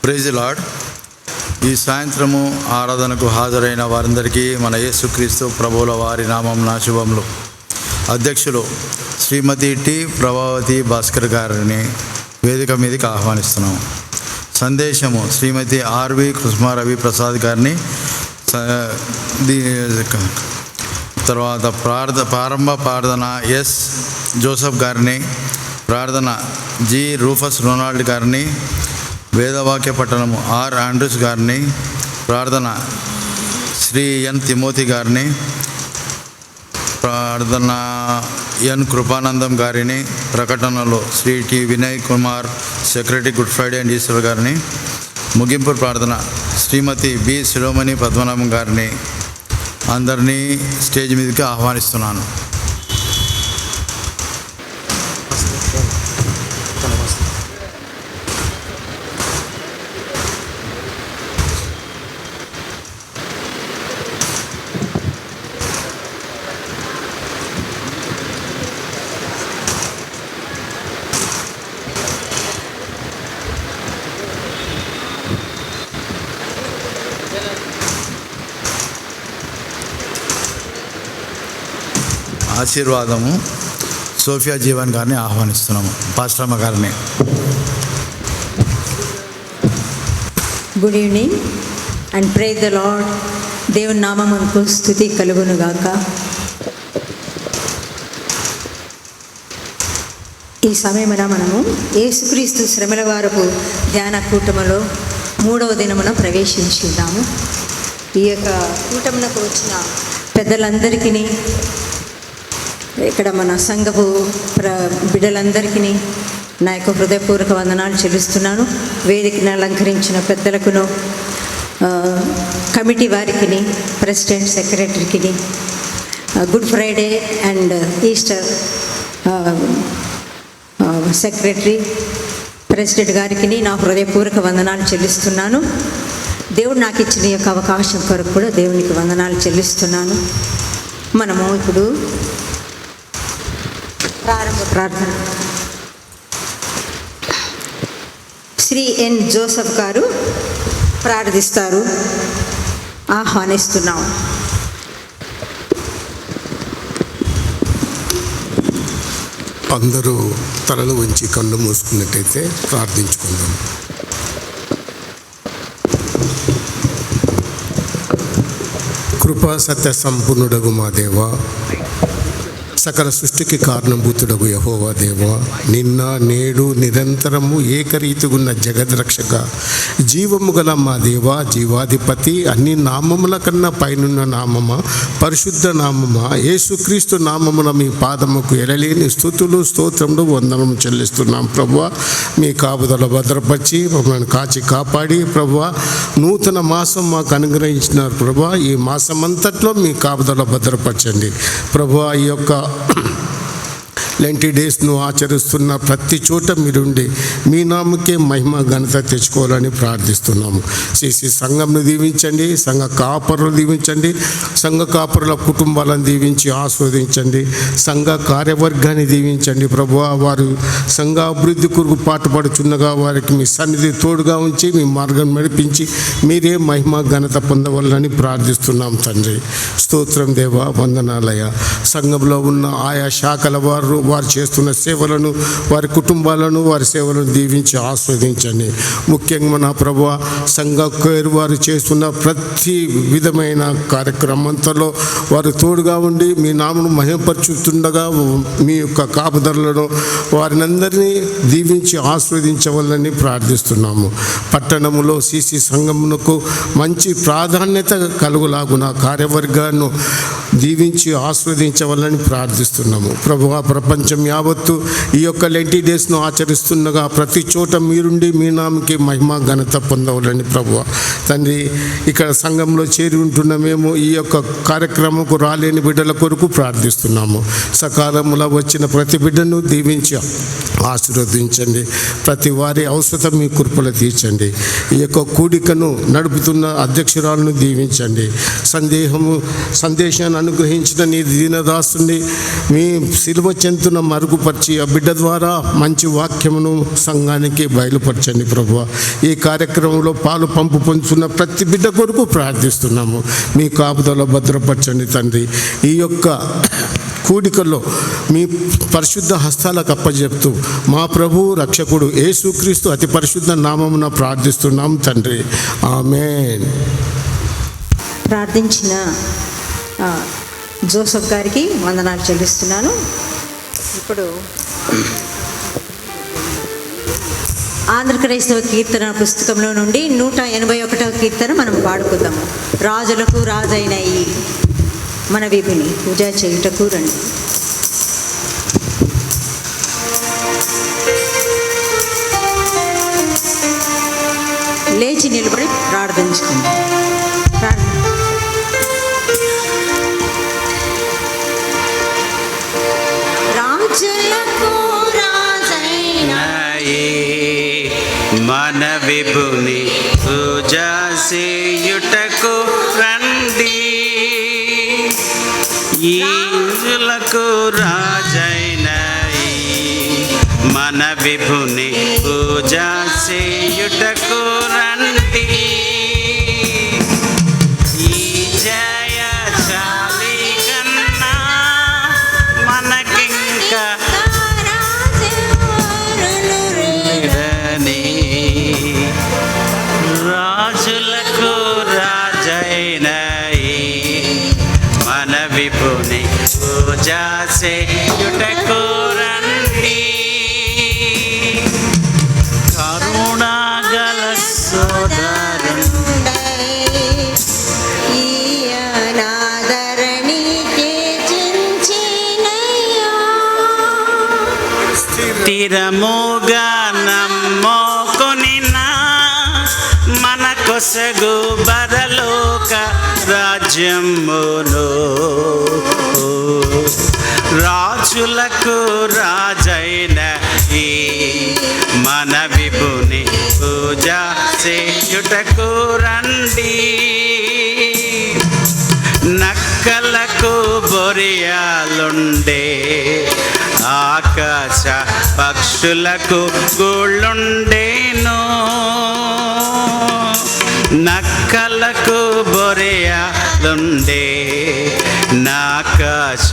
Praise the lord. ఈ సాయంత్రము ఆరాధనకు హాజరైన వారందరికీ మన యేసుక్రీస్తు ప్రభువుల వారి నామం నా శుభములు. అధ్యక్షులు శ్రీమతి టి ప్రభావతి భాస్కర్ గారిని వేదిక మీదకి ఆహ్వానిస్తున్నాము. సందేశము శ్రీమతి ఆర్వి కృష్ణారవి ప్రసాద్ గారిని, తర్వాత ప్రారంభ ప్రార్థన ఎస్ జోసఫ్ గారిని, ప్రార్థన జి రూఫస్ రొనాల్డ్ గారిని, వేదవాక్య పట్టణము ఆర్ ఆండ్రూస్ గారిని, ప్రార్థన శ్రీ ఎన్ తిమోతి గారిని, ప్రార్థన ఎన్ కృపానందం గారిని, ప్రకటనలో Shri T Vinay Kumar secretary good Friday and Easter గారిని, ముగింపు ప్రార్థన శ్రీమతి బి శిరోమణి పద్మనాభం గారిని అందరినీ స్టేజ్ మీదకి ఆహ్వానిస్తున్నాను. ఆశీర్వాదము సోఫియా జీవన్ గారిని ఆహ్వానిస్తున్నాము. పాస్టర్మ గారిని. Good evening and praise the Lord. దేవుని నామమునకు స్తుతి కలుగును గాక. ఈ సమయమున మనము యేసుక్రీస్తు శ్రమల వారపు ధ్యాన కూటములో 3వ దినమున ప్రవేశించుదాము. ఈ యొక్క కూటమునకు వచ్చిన పెద్దలందరికీ, ఇక్కడ మన సంఘపు బిడ్డలందరికీ నా యొక్క హృదయపూర్వక వందనాలు చెల్లిస్తున్నాను. వేదికను అలంకరించిన పెద్దలకును, కమిటీ వారికి, ప్రెసిడెంట్ సెక్రటరీకి, good Friday and Easter secretary president గారికి నా హృదయపూర్వక వందనాలు చెల్లిస్తున్నాను. దేవుడు నాకు ఇచ్చిన ఈ యొక్క అవకాశం కొరకు కూడా దేవునికి వందనాలు చెల్లిస్తున్నాను. మనము ఇప్పుడు ప్రారంభ ప్రార్థన శ్రీ ఎన్ జోసఫ్ గారు ప్రార్థిస్తారు. ఆహ్వానిస్తున్నాం. అందరూ తలలు ఉంచి కళ్ళు మూసుకున్నట్టయితే ప్రార్థించుకుందాం. కృపా సత్య సంపూర్ణుడగు మా దేవా, సకల సృష్టికి కారణభూతుడగు యెహోవా దేవా, నిన్న నేడు నిరంతరము ఏకరీతిగున్న జగద్రక్షక, జీవము గల మా దేవా, జీవాధిపతి, అన్ని నామముల కన్నా పైనున్న నామమా, పరిశుద్ధ నామమా, యేసుక్రీస్తు నామమున మీ పాదముకు ఎడలేని స్తుతులు స్తోత్రములు వందనము చెల్లిస్తున్నాం. ప్రభువా, మీ కాపుదల భద్రపరిచి మమ్మల్ని కాచి కాపాడి ప్రభువా, నూతన మాసం మాకు అనుగ్రహించినారు. ప్రభువా, ఈ మాసమంతట్లో మీ కాపుదల భద్రపరచండి. ప్రభువా, ఈ యొక్క లెంటి డేస్ను ఆచరిస్తున్న ప్రతి చోట మీరుండి మీ నామకే మహిమ ఘనత తెచ్చుకోవాలని ప్రార్థిస్తున్నాము. సిసి సంఘంను దీవించండి, సంఘ కాపరులు దీవించండి, సంఘ కాపరుల కుటుంబాలను దీవించి ఆస్వాదించండి, సంఘ కార్యవర్గాన్ని దీవించండి. ప్రభువా, వారు సంఘ అభివృద్ధి కొరకు పాటుపడుచున్నగా వారికి మీ సన్నిధి తోడుగా ఉంచి మీ మార్గం నడిపించి మీరే మహిమ ఘనత పొందవాలని ప్రార్థిస్తున్నాం తండ్రి. స్తోత్రం దేవా, వందనాలయ. సంఘంలో ఉన్న ఆయా శాఖల వారు చేస్తున్న సేవలను, వారి కుటుంబాలను, వారి సేవలను దీవించి ఆస్వాదించండి. ముఖ్యంగా నా ప్రభువా, సంఘ కేర్ వారు చేస్తున్న ప్రతి విధమైన కార్యక్రమంలో వారు తోడుగా ఉండి మీ నామను మహిమపరుచుతుండగా మీ యొక్క కాపుదలను వారినందరినీ దీవించి ఆస్వాదించవాలని ప్రార్థిస్తున్నాము. పట్టణములో సిసి సంఘమునకు మంచి ప్రాధాన్యత కలుగులాగున కార్యవర్గాన్ని దీవించి ఆస్వాదించవాలని ప్రార్థిస్తున్నాము. ప్రభువా, ప్రపంచం యావత్తు ఈ యొక్క లెంటి డేస్ను ఆచరిస్తుండగా ప్రతి చోట మీరుండి మీ నామకి మహిమ ఘనత పొందవాలని ప్రభువా తండ్రి, ఇక్కడ సంఘంలో చేరి ఉంటున్న మేము ఈ యొక్క కార్యక్రమంకు రాలేని బిడ్డల కొరకు ప్రార్థిస్తున్నాము. సకాలంలో వచ్చిన ప్రతి బిడ్డను దీవించి ఆశీర్వదించండి. ప్రతి వారి అవసరం మీ కృపలో తీర్చండి. ఈ యొక్క కూడికను నడుపుతున్న అధ్యక్షురాలను దీవించండి. సందేశాన్ని అనుగ్రహించిన నీ దీనదాసుని మీ సిలువ చెంతున మరుగుపరిచి ఆ బిడ్డ ద్వారా మంచి వాక్యమును సంఘానికి బయలుపరచండి ప్రభువా. ఈ కార్యక్రమంలో పాలు పంపు పొందుతున్న ప్రతి బిడ్డ కొరకు ప్రార్థిస్తున్నాము. మీ కాపుదల భద్రపరచండి తండ్రి. ఈ యొక్క కూడికల్లో మీ పరిశుద్ధ హస్తాలకు అప్పజెప్తూ మా ప్రభువు రక్షకుడు యేసుక్రీస్తు అతి పరిశుద్ధ నామమున ప్రార్థిస్తున్నాం తండ్రి. ఆమేన్. ప్రార్థించిన జోసఫ్ గారికి వందనాలు చెల్లిస్తున్నాను. ఇప్పుడు ఆంధ్ర క్రైస్తవ కీర్తన పుస్తకంలో నుండి 181వ కీర్తన మనం పాడుకుందాము. రాజులకు రాజైన ఈ మన విభిని పూజ చేయుటకు రండి. లేచి నిలబడి ప్రార్థించుకుందాం. రాజులకు రాజైన మన విభుని పూజ చేయుటకు రండి. ఈలకు రాజైన మన విభుని పూజ చేయుటకు రండి. ఈ జయశాలి కన్నా మనకింకా రాజులకు రాజైన మన విభుని పూజ చేయుటకు రండి. కరుణాగల సోదరుండై స్థిరముగా నమ్మోకొనిన మన కొసగు బరలోక రాజ్యమును రాజులకు రాజైన ఈ మన విభుని పూజ చేయుటకు రండి. నక్కలకు బొరియాలుండే ఆకాశ పక్షులకు గూళ్ళుండేను. నక్కలకు బొరియాలుండే నాకాశ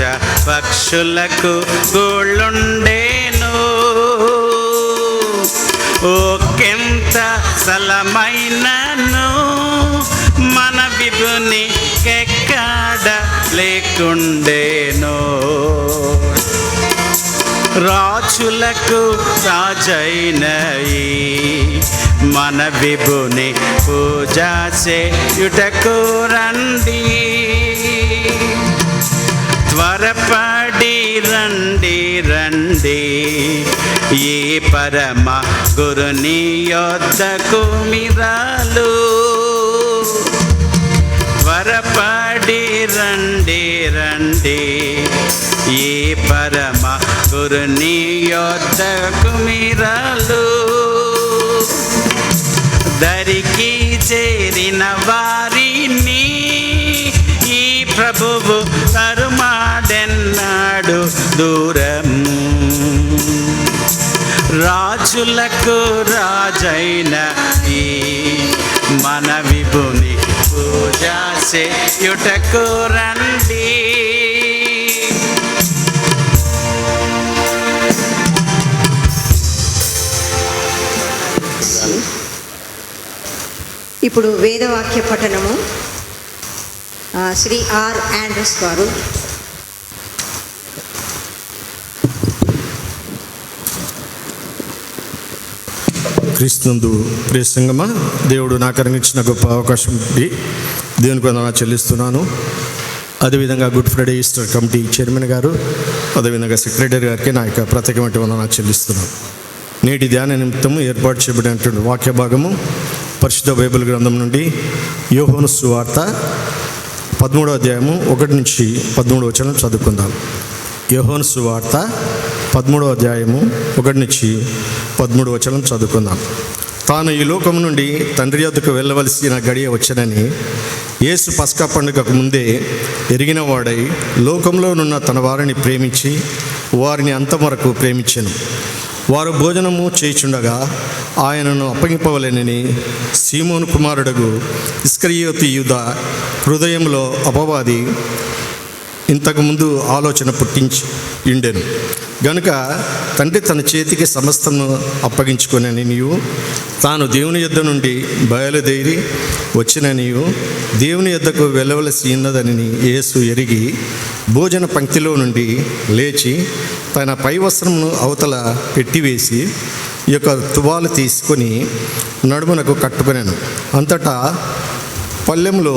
పక్షులకు గూళ్ళుండేను. ఓకెంత స్థలమైనను మన విభుని కెక్కడ లేకుండేను. రాజులకు రాజైన మన విభుని పూజ చేయుటకు రండి. త్వరపడి రండి రండి ఈ పరమ గురుని యొద్దకు మిరాలు. త్వరపడి రండి రండి ఈ పరమ గురుని యొద్దకు మిరాలు. దరికి చేరిన వారిని ఈ ప్రభువు తరుమాడెన్నాడు దూరం. రాజులకు రాజైన ఈ మన విభుని పూజ చేయుటకు రండి. ఇప్పుడు వేదవాక్య పఠనము శ్రీ ఆర్ ఆండ్రస్ గారు. క్రీస్తునందు ప్రియ సంగమా, దేవుడు నాకు అనుగ్రహించిన గొప్ప అవకాశం దేవునికి వందనాలు చెల్లిస్తున్నాను. అదేవిధంగా good Friday Easter committee chairman గారు, అదేవిధంగా సెక్రటరీ గారికి నా యొక్క ప్రత్యేకమైన వందనాలు చెల్లిస్తున్నాను. నేటి ధ్యాన నిమిత్తము ఏర్పాటు చేయబడినటువంటి వాక్య భాగము పరిశుద్ధ బైబిల్ గ్రంథం నుండి యోహాను సువార్త 13వ అధ్యాయము 1 నుంచి 13వ వచనం చదువుకుందాం. యోహాను సువార్త 13వ అధ్యాయము 1 నుంచి 13వ వచనం చదువుకుందాం. తాను ఈ లోకం నుండి తండ్రి యొద్దకు వెళ్ళవలసిన గడియ వచ్చనని యేసు పస్కా పండుగకు ముందే ఎరిగిన వాడై లోకంలోనున్న తన వారిని ప్రేమించి వారిని అంతవరకు ప్రేమించెను. వారు భోజనము చేయుచుండగా ఆయనను అప్పగింపవలెనని సీమోను కుమారుడగు ఇస్కరియోతు యూదా హృదయంలో అపవాది ఇంతకుముందు ఆలోచన పుట్టించి ఉండెను గనుక తండ్రి తన చేతికి సమస్తము అప్పగించుకొనని నీవు తాను దేవుని యొద్ద నుండి బయలుదేరి వచ్చిననియు దేవుని యొద్దకు వెళ్ళవలసి ఉన్నదని యేసు ఎరిగి భోజన పంక్తిలో నుండి లేచి తన పై వస్త్రమును అవతల పెట్టివేసి ఈ యొక్క తువాలు తీసుకొని నడుమునకు కట్టుకొనెను. అంతటా పళ్ళెంలో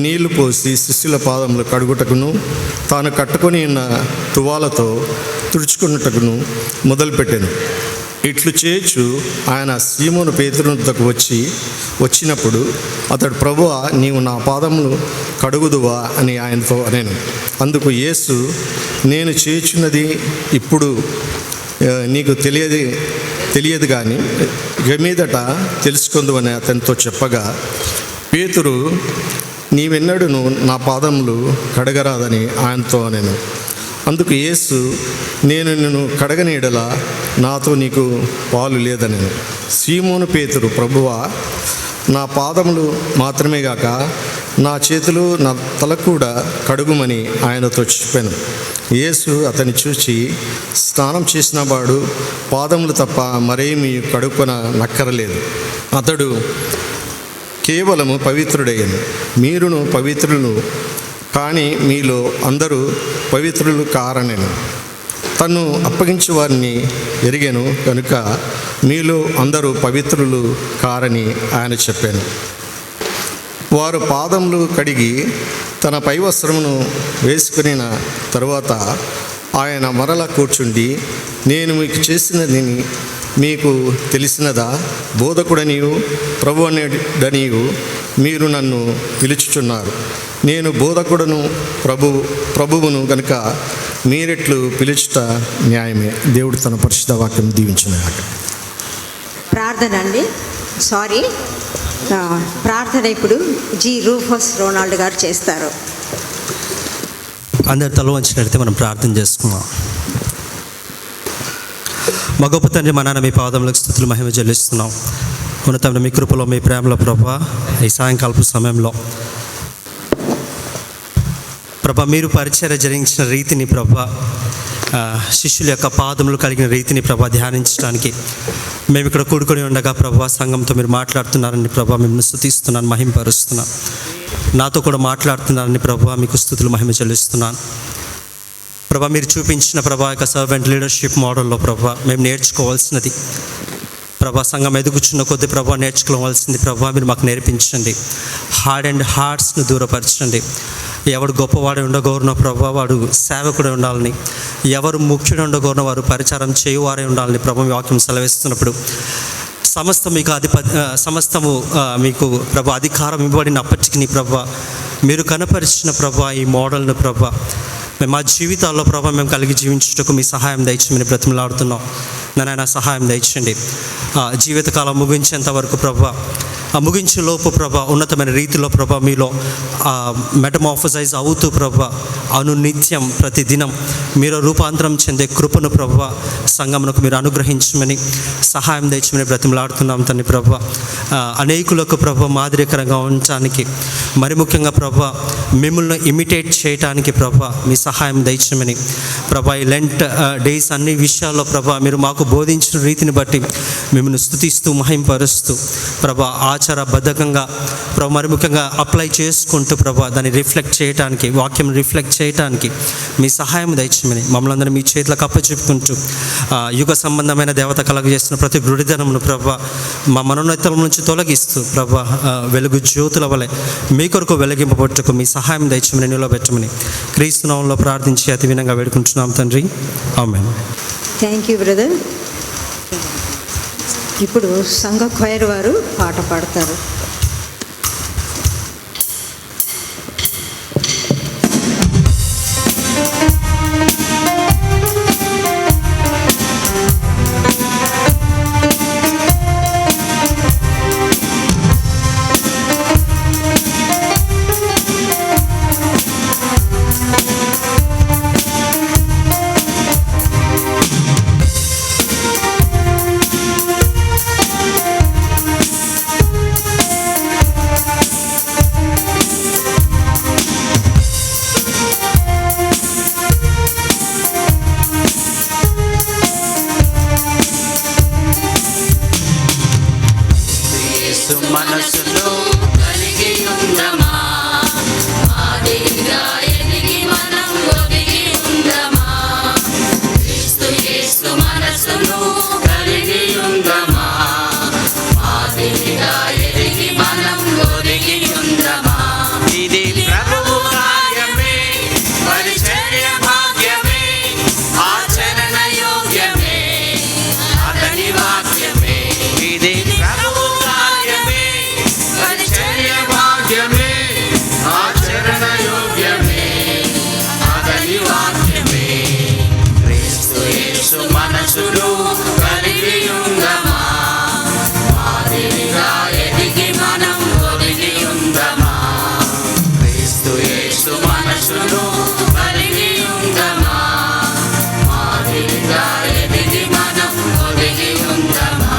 నీళ్లు పోసి శిష్యుల పాదములు కడుగుటకును తాను కట్టుకొని ఉన్న తువాలతో తుడుచుకున్నటకును మొదలుపెట్టాను. ఇట్లు చేయొచ్చు ఆయన సీమోను పేతురు వద్దకు వచ్చినప్పుడు అతడు, ప్రభువా, నీవు నా పాదములు కడుగుదువా అని ఆయనతో అనేను. అందుకు యేసు, నేను చేయుచున్నది ఇప్పుడు నీకు తెలియదు కానీ ఇక మీదట తెలుసుకుందు అని అతనితో చెప్పగా, పేతురు, నీవెన్నడూను నా పాదములు కడగరాదని ఆయనతో అనేను. అందుకు యేసు, నేను నిన్ను కడగనీయడల నాతో నీకు పాలు లేదని. సీమోను పేతురు, ప్రభువా, నా పాదములు మాత్రమే గాక నా చేతులు నా తల కూడా కడుగుమని ఆయనతో చెప్పాను. యేసు అతన్ని చూచి, స్నానం చేసిన వాడు పాదములు తప్ప మరేమీ కడుక్కొన నక్కరలేదు. అతడు కేవలము పవిత్రుడయ్యను. మీరును పవిత్రులు, కానీ మీలో అందరూ పవిత్రులు కారనెను. తను అప్పగించే వారిని ఎరిగాను కనుక మీలో అందరూ పవిత్రులు కారని ఆయన చెప్పాను. వారు పాదములు కడిగి తన పై వస్త్రమును వేసుకుని తరువాత ఆయన మరలా కూర్చుండి, నేను మీకు చేసినది మీకు తెలిసినదా? బోధకుడనియు ప్రభువనియు మీరు నన్ను పిలుచుచున్నారు. నేను బోధకుడను ప్రభువును గనుక మీరెట్లు పిలుచుట న్యాయమే. దేవుడు తన పరిశుద్ధ వాక్యం దీవించుగాక. ప్రార్థన అండి. ప్రార్థన ఇప్పుడు జి రూఫస్ రోనాల్డ్ గారు చేస్తారు. అందరు తల వంచినట్లయితే మనం ప్రార్థన చేసుకున్నాం. మా గొప్ప తండ్రి, మా నాన్న, మీ పాదములకు స్తుతులు మహిమ చెల్లిస్తున్నాం. ఉన్నతమైన మీ కృపలో, మీ ప్రేమలో ప్రభా, ఈ సాయంకాలపు సమయంలో ప్రభా మీరు పరిచర్య జరిగించిన రీతిని ప్రభా, శిష్యుల యొక్క పాదములు కలిగిన రీతిని ప్రభా ధ్యానించడానికి మేము ఇక్కడ కూడుకొని ఉండగా ప్రభా సంఘంతో మీరు మాట్లాడుతున్నారని ప్రభా మిమ్మల్ని స్తుతిస్తున్నాను, మహిమపరుస్తున్నాను. నాతో కూడా మాట్లాడుతున్నారని ప్రభా మీకు స్తుతులు మహిమ చెల్లిస్తున్నాను. ప్రభా మీరు చూపించిన ప్రభా యొక్క సర్వెంట్ లీడర్షిప్ మోడల్లో ప్రభా మేము నేర్చుకోవాల్సినది ప్రభా, సంఘం ఎదుగుచున్న కొద్ది ప్రభా నేర్చుకోవాల్సింది ప్రభా మీరు మాకు నేర్పించండి. హార్ట్స్ను దూరపరచండి. ఎవడు గొప్పవాడు ఉండగోరునో ప్రభా వాడు సేవకుడే ఉండాలని, ఎవరు ముఖ్యుడు ఉండగోరునో వారు పరిచారం చేయువారే ఉండాలని ప్రభా మీ వాక్యం సెలవిస్తున్నప్పుడు సమస్తము మీకు ప్రభా అధికారం ఇవ్వబడినప్పటికీ ప్రభా మీరు కనపరిచిన ప్రభా ఈ మోడల్ను ప్రభా మేము మా జీవితాల్లో ప్రభా మేము కలిగి జీవించుటకు మీ సహాయం దయచేయమని బ్రతిమలాడుతున్నాం. నన్ను సహాయం దయచండి. జీవితకాలం ముగించేంత వరకు ప్రభా, ముగించే లోపు ప్రభా ఉన్నతమైన రీతిలో ప్రభా మీలో మెటమార్ఫసైజ్ అవుతూ ప్రభా అనునిత్యం ప్రతిదినం మీరు రూపాంతరం చెందే కృపను ప్రభా సంఘమునకు మీరు అనుగ్రహించమని సహాయం దయచమని బ్రతిమలాడుతున్నాం తండ్రి. ప్రభా అనేకులకు ప్రభా మాదిరికరంగా ఉండటానికి, మరి ముఖ్యంగా ప్రభా మిమ్మల్ని ఇమిటేట్ చేయటానికి ప్రభా మీ సహాయం దయచమని ప్రభా ఈ లెంట్ డేస్ అన్ని విషయాల్లో ప్రభా మీరు మాకు బోధించిన రీతిని బట్టి మిమ్మల్ని స్తుతిస్తూ మహింపరుస్తూ ప్రభా ఆచారబద్ధకంగా ప్రభా మరి ముఖ్యంగా అప్లై చేసుకుంటూ ప్రభా దాన్ని రిఫ్లెక్ట్ చేయడానికి, వాక్యం రిఫ్లెక్ట్ చేయడానికి మీ సహాయం దయచేయమని మమ్మల్ని అందరూ మీ చేతులకు అప్పచెప్పుకుంటూ యుగ సంబంధమైన దేవత కలగజేస్తున్న ప్రతి గుడిదనమును ప్రభా మా మనోన్నతుల నుంచి తొలగిస్తూ ప్రభా వెలుగు జ్యోతుల వలె మీ కొరకు వెలిగింపబట్టుకు మీ సహాయం దయచేయమని నిలబెట్టమని క్రీస్తు నామములో ప్రార్థించి అతి వినంగా వేడుకుంటున్నాం తండ్రి. ఆమేన్. Thank you brother. ఇప్పుడు సంఘ క్వైర్ వారు పాట పాడతారు. యేసు మనసును కలిగి ఉందమా, మాదిరిగా ఎదిగి మనం ఒదిగి ఉందమా. క్రీస్తు యేసు మనసును కలిగి ఉందమా, మాదిరిగా ఎదిగి మనం ఒదిగి ఉందమా. ఇది ప్రభువు కార్యమే, పరిచర్య భాగ్యమే, ఆచరణ యోగ్యమే, అతని వాక్యమే. ఇది ప్రభువు కార్యమే, పరిచర్య భాగ్యమే, ఆచరణ యోగ్యమే, అతని వాక్యమే. క్రీస్తు యేసు మనసును కలిగి ఉందమా, మాదిరిగా ఎదిగి మనం ఒదిగి ఉందమా. క్రీస్తు యేసు మనసును కలిగి ఉందమా, మాదిరిగా ఎదిగి మనం ఒదిగి ఉందమా.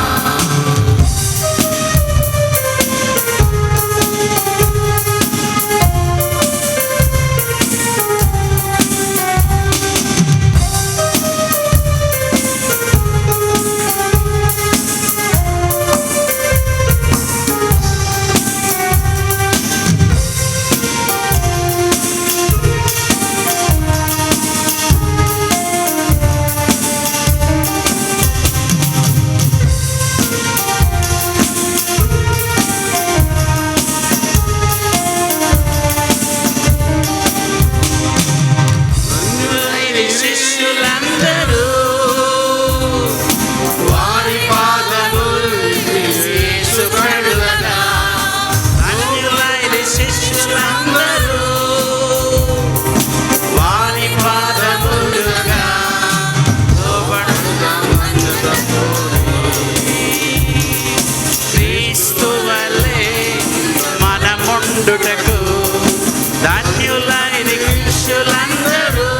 శిష్యులందరూ వారి పాదములు యేసు కడుగగా, అన్యులైన శిష్యులందరూ వారి పాదములుగా లోబడుగా క్రీస్తు వలె మనముండుటకు ధన్యులైన శిష్యులందరూ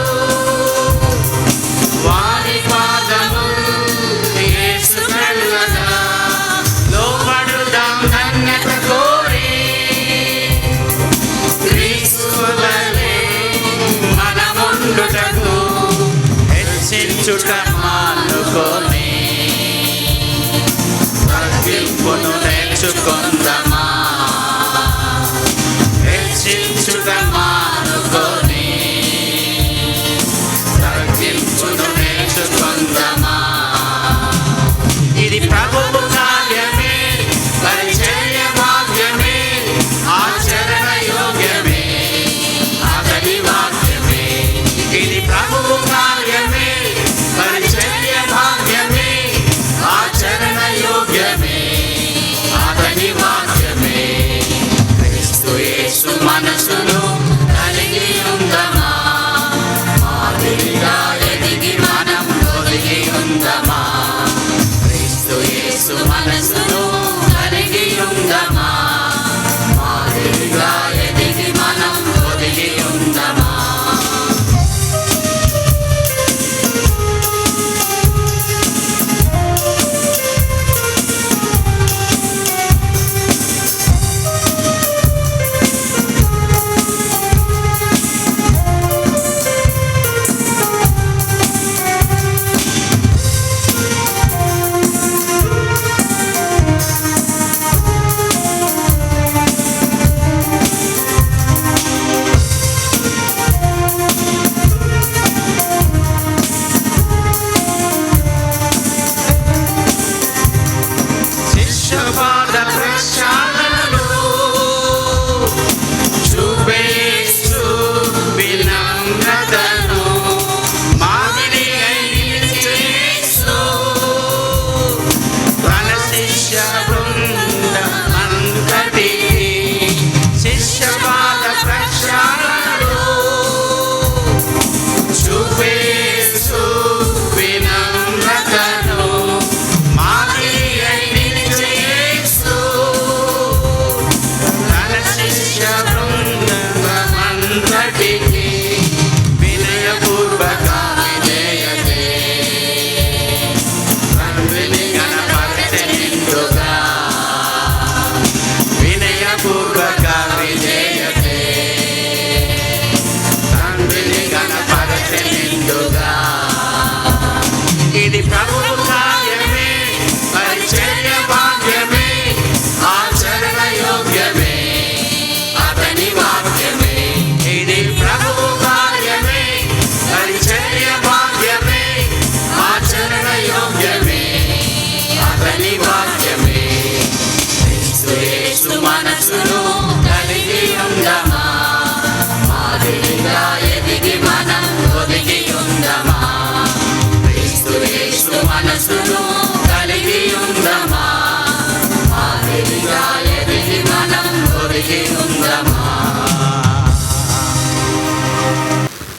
వారి పాదములు యేసు కడుగగా లోబడుదాం ధన్యత కోరి. క్రీస్తు వలె మనముండుటకు హెచ్చించుట మానుకొని తగ్గింపును నేర్చుకొందమా. హెచ్చించుట మానుకొని తగ్గింపును నేర్చుకొందమా. ఇది ప్రభువు కార్యమే, పరిచర్య భాగ్యమే, ఆచరణ యోగ్యమే, అతని వాక్యమే. ఇది ప్రభువు కార్యమే, పరిచర్య భాగ్యమే, ఆచరణ యోగ్యమే, అతని వాక్యమే. క్రీస్తు యేసు మనసును కలిగి ఉందమా, మాదిరిగా ఎదిగి మనం ఒదిగి ఉందమా. క్రీస్తు యేసు మనసును కలిగి ఉందమా, మాదిరిగా ఎదిగి మనం ఒదిగి ఉందమా. శిష్యపాద ప్రక్షాళనలో చూపేస్తూ వినమ్రతను మాదిరిగై నిలిచేస్తూ తన శిష్య బృందమంతటికి శిష్యపాద ప్రక్షాళనలో చూపేస్తూ వినమ్రతను మాదిరిగై నిలిచేస్తూ తన శిష్య బృందమంతటికి వినయపూర్వక విధేయతే తండ్రిని గణపరచె నిండుగా. వినయపూర్వక విధేయతే తండ్రిని గణపరచె నిండుగా. ఇది ప్రభువు కార్యమే, పరిచర్య భాగ్యమే, ఆచరణ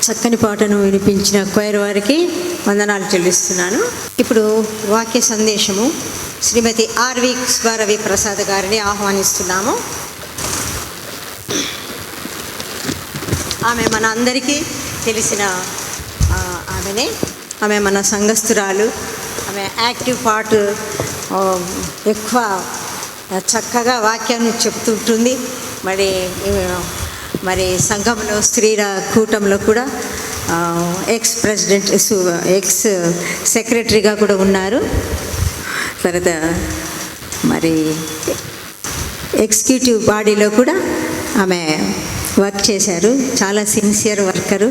చక్కని పాటను వినిపించిన క్వైర్ వారికి వందనాలు చెల్లిస్తున్నాను. ఇప్పుడు వాక్య సందేశము శ్రీమతి ఆర్వి సుబ్బారవి ప్రసాద్ గారిని ఆహ్వానిస్తున్నాము. ఆమె మన అందరికీ తెలిసిన ఆమె మన సంఘస్థురాలు. ఆమె యాక్టివ్ పార్ట్ ఎక్కువ చక్కగా వాక్యాన్ని చెప్తుంటుంది. మరి సంఘంలో స్త్రీల కూటంలో కూడా ఎక్స్ ప్రెసిడెంట్ ఎక్స్ సెక్రటరీగా కూడా ఉన్నారు. తర్వాత మరి ఎగ్జిక్యూటివ్ బాడీలో కూడా ఆమె వర్క్ చేశారు. చాలా సిన్సియర్ వర్కరు,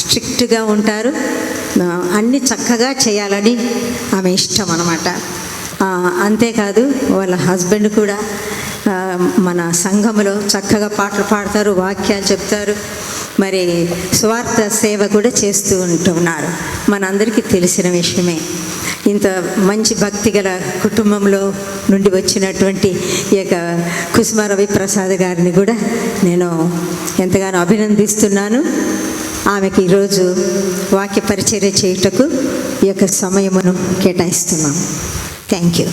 స్ట్రిక్ట్గా ఉంటారు. అన్నీ చక్కగా చేయాలని ఆమె ఇష్టం అన్నమాట. అంతేకాదు వాళ్ళ హస్బెండ్ కూడా మన సంఘంలో చక్కగా పాటలు పాడతారు, వాక్యాలు చెప్తారు. మరి స్వార్థ సేవ కూడా చేస్తూ ఉంటున్నారు. మనందరికీ తెలిసిన విషయమే. ఇంత మంచి భక్తి గల కుటుంబంలో నుండి వచ్చినటువంటి ఈ యొక్క కుసుమ రవి ప్రసాద్ గారిని కూడా నేను ఎంతగానో అభినందిస్తున్నాను. ఆమెకి ఈరోజు వాక్య పరిచర్య చేయుటకు ఈ యొక్క సమయమును కేటాయిస్తున్నాం. Thank you.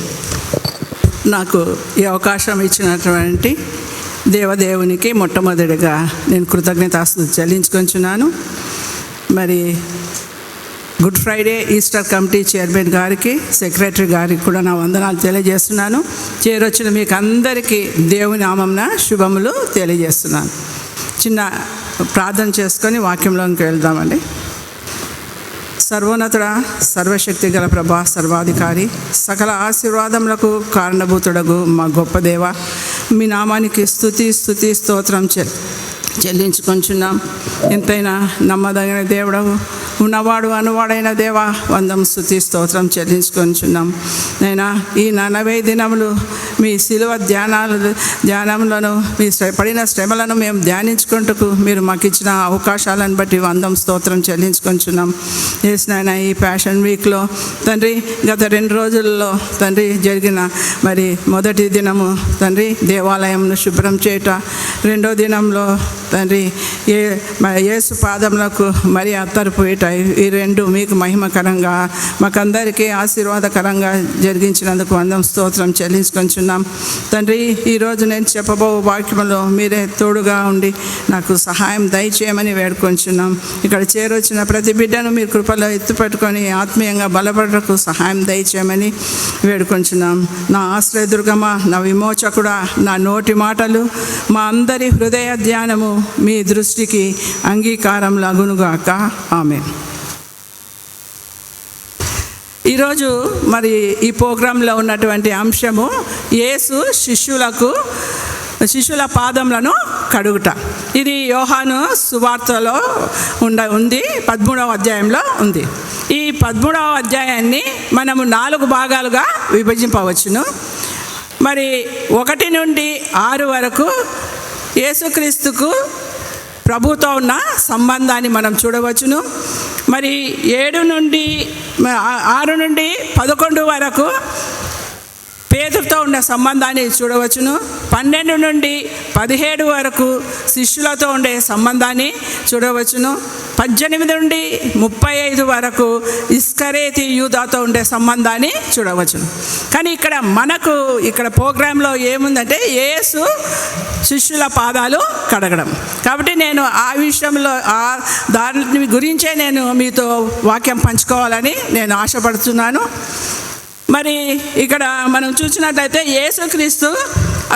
నాకు ఈ అవకాశం ఇచ్చినటువంటి దేవదేవునికి మొట్టమొదటిగా నేను కృతజ్ఞతాస్తుతులు చెల్లించుకొంచున్నాను. మరి good Friday Easter committee chairman గారికి, సెక్రటరీ గారికి కూడా నా వందనాలు తెలియజేస్తున్నాను. చేరొచ్చిన మీకు అందరికీ దేవుని నామమున శుభములు తెలియజేస్తున్నాను. చిన్న ప్రార్థన చేసుకొని వాక్యంలోకి వెళ్దామండి. సర్వోన్నతుడ, సర్వశక్తి గల ప్రభా, సర్వాధికారి, సకల ఆశీర్వాదములకు కారణభూతుడగు మా గొప్ప దేవ, మీ నామానికి స్తుతి స్తోత్రం చెల్లించుకొంచున్నాం. ఎంతైనా నమ్మదగిన దేవుడవు, ఉన్నవాడు అనువాడైన దేవా, వందం స్తుతి స్తోత్రం చెల్లించుకొంచున్నాం. నైనా ఈ 40 దినములు మీ శిలువ ధ్యానములను మీ పడిన శ్రమలను మేము ధ్యానించుకుంటూ మీరు మాకు ఇచ్చిన అవకాశాలను బట్టి వందం స్తోత్రం చెల్లించుకొంచున్నాం. చేసినాయన ఈ ప్యాషన్ వీక్లో తండ్రి, గత 2 రోజుల్లో తండ్రి జరిగిన మరి మొదటి దినము తండ్రి దేవాలయంను శుభ్రం చేయట, రెండో దినంలో తండ్రి యేసు పాదములకు మరి అత్తరు పోయట, ఈ 2 మీకు మహిమకరంగా మాకందరికీ ఆశీర్వాదకరంగా జరిగించినందుకు వందం స్తోత్రం చెల్లించుకొంచున్నాం. తండ్రి, ఈరోజు నేను చెప్పబో వాక్యంలో మీరే తోడుగా ఉండి నాకు సహాయం దయచేయమని వేడుకొంచున్నాం. ఇక్కడ చేరొచ్చిన ప్రతి బిడ్డను మీరు కృపలో ఎత్తుపెట్టుకొని ఆత్మీయంగా బలపడటకు సహాయం దయచేయమని వేడుకొంచున్నాం. నా ఆశ్రయదుర్గమా, నా విమోచకుడా, నా నోటి మాటలు మా అందరి హృదయ ధ్యానము మీ దృష్టికి అంగీకారం లగునుగాక. ఆమేన్. ఈరోజు మరి ఈ ప్రోగ్రాంలో ఉన్నటువంటి అంశము యేసు శిష్యుల పాదములను కడుగుట. ఇది యోహాను సువార్తలో ఉంది, 13వ అధ్యాయంలో ఉంది. ఈ 13వ అధ్యాయాన్ని మనము 4 భాగాలుగా విభజింపవచ్చును. మరి 1 నుండి 6 వరకు యేసుక్రీస్తుకు ప్రభుతో ఉన్న సంబంధాన్ని మనం చూడవచ్చును. మరి 6 నుండి 11 వరకు పేతురుతో ఉన్న సంబంధాన్ని చూడవచ్చును. 12 నుండి 17 వరకు శిష్యులతో ఉండే సంబంధాన్ని చూడవచ్చును. 18 నుండి 35 వరకు ఇస్కరేతీ యూదాతో ఉండే సంబంధాన్ని చూడవచ్చును. కానీ ఇక్కడ ప్రోగ్రాంలో ఏముందంటే యేసు శిష్యుల పాదాలు కడగడం. కాబట్టి నేను ఆ విషయంలో దాని గురించే నేను మీతో వాక్యం పంచుకోవాలని నేను ఆశపడుతున్నాను. మరి ఇక్కడ మనం చూసినట్లయితే యేసుక్రీస్తు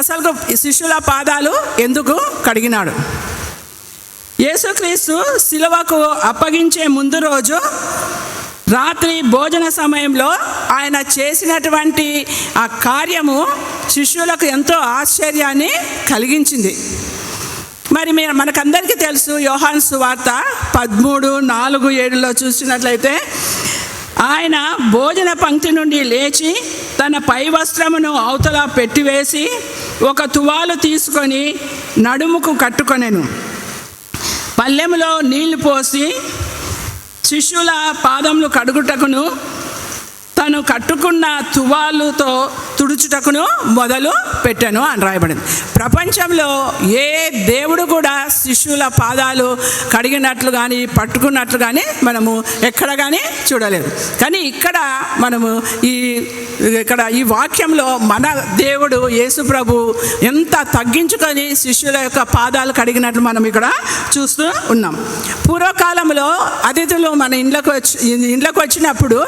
అసలు శిష్యుల పాదాలు ఎందుకు కడిగినాడు? యేసుక్రీస్తు శిలువకు అప్పగించే ముందు రోజు రాత్రి భోజన సమయంలో ఆయన చేసినటువంటి ఆ కార్యము శిష్యులకు ఎంతో ఆశ్చర్యాన్ని కలిగించింది. మరి మనకందరికీ తెలుసు, యోహాను సువార్త 13:4-7లో చూసినట్లయితే ఆయన భోజన పంక్తి నుండి లేచి తన పై వస్త్రమును అవతల పెట్టివేసి ఒక తువాలు తీసుకొని నడుముకు కట్టుకొనెను. పళ్ళెములో నీళ్లు పోసి శిష్యుల పాదములు కడుగుటకును తను కట్టుకున్న తువాలుతో తుడుచుటకును మొదలు పెట్టాను అని రాయబడింది. ప్రపంచంలో ఏ దేవుడు కూడా శిష్యుల పాదాలు కడిగినట్లు కానీ పట్టుకున్నట్లు కానీ మనము ఎక్కడ కానీ చూడలేదు. కానీ ఇక్కడ మనము ఈ వాక్యంలో మన దేవుడు యేసు ప్రభు ఎంత తగ్గించుకొని శిష్యుల యొక్క పాదాలు కడిగినట్లు మనం ఇక్కడ చూస్తూ ఉన్నాం. పూర్వకాలంలో అతిథులు మన ఇండ్లకు వచ్చినప్పుడు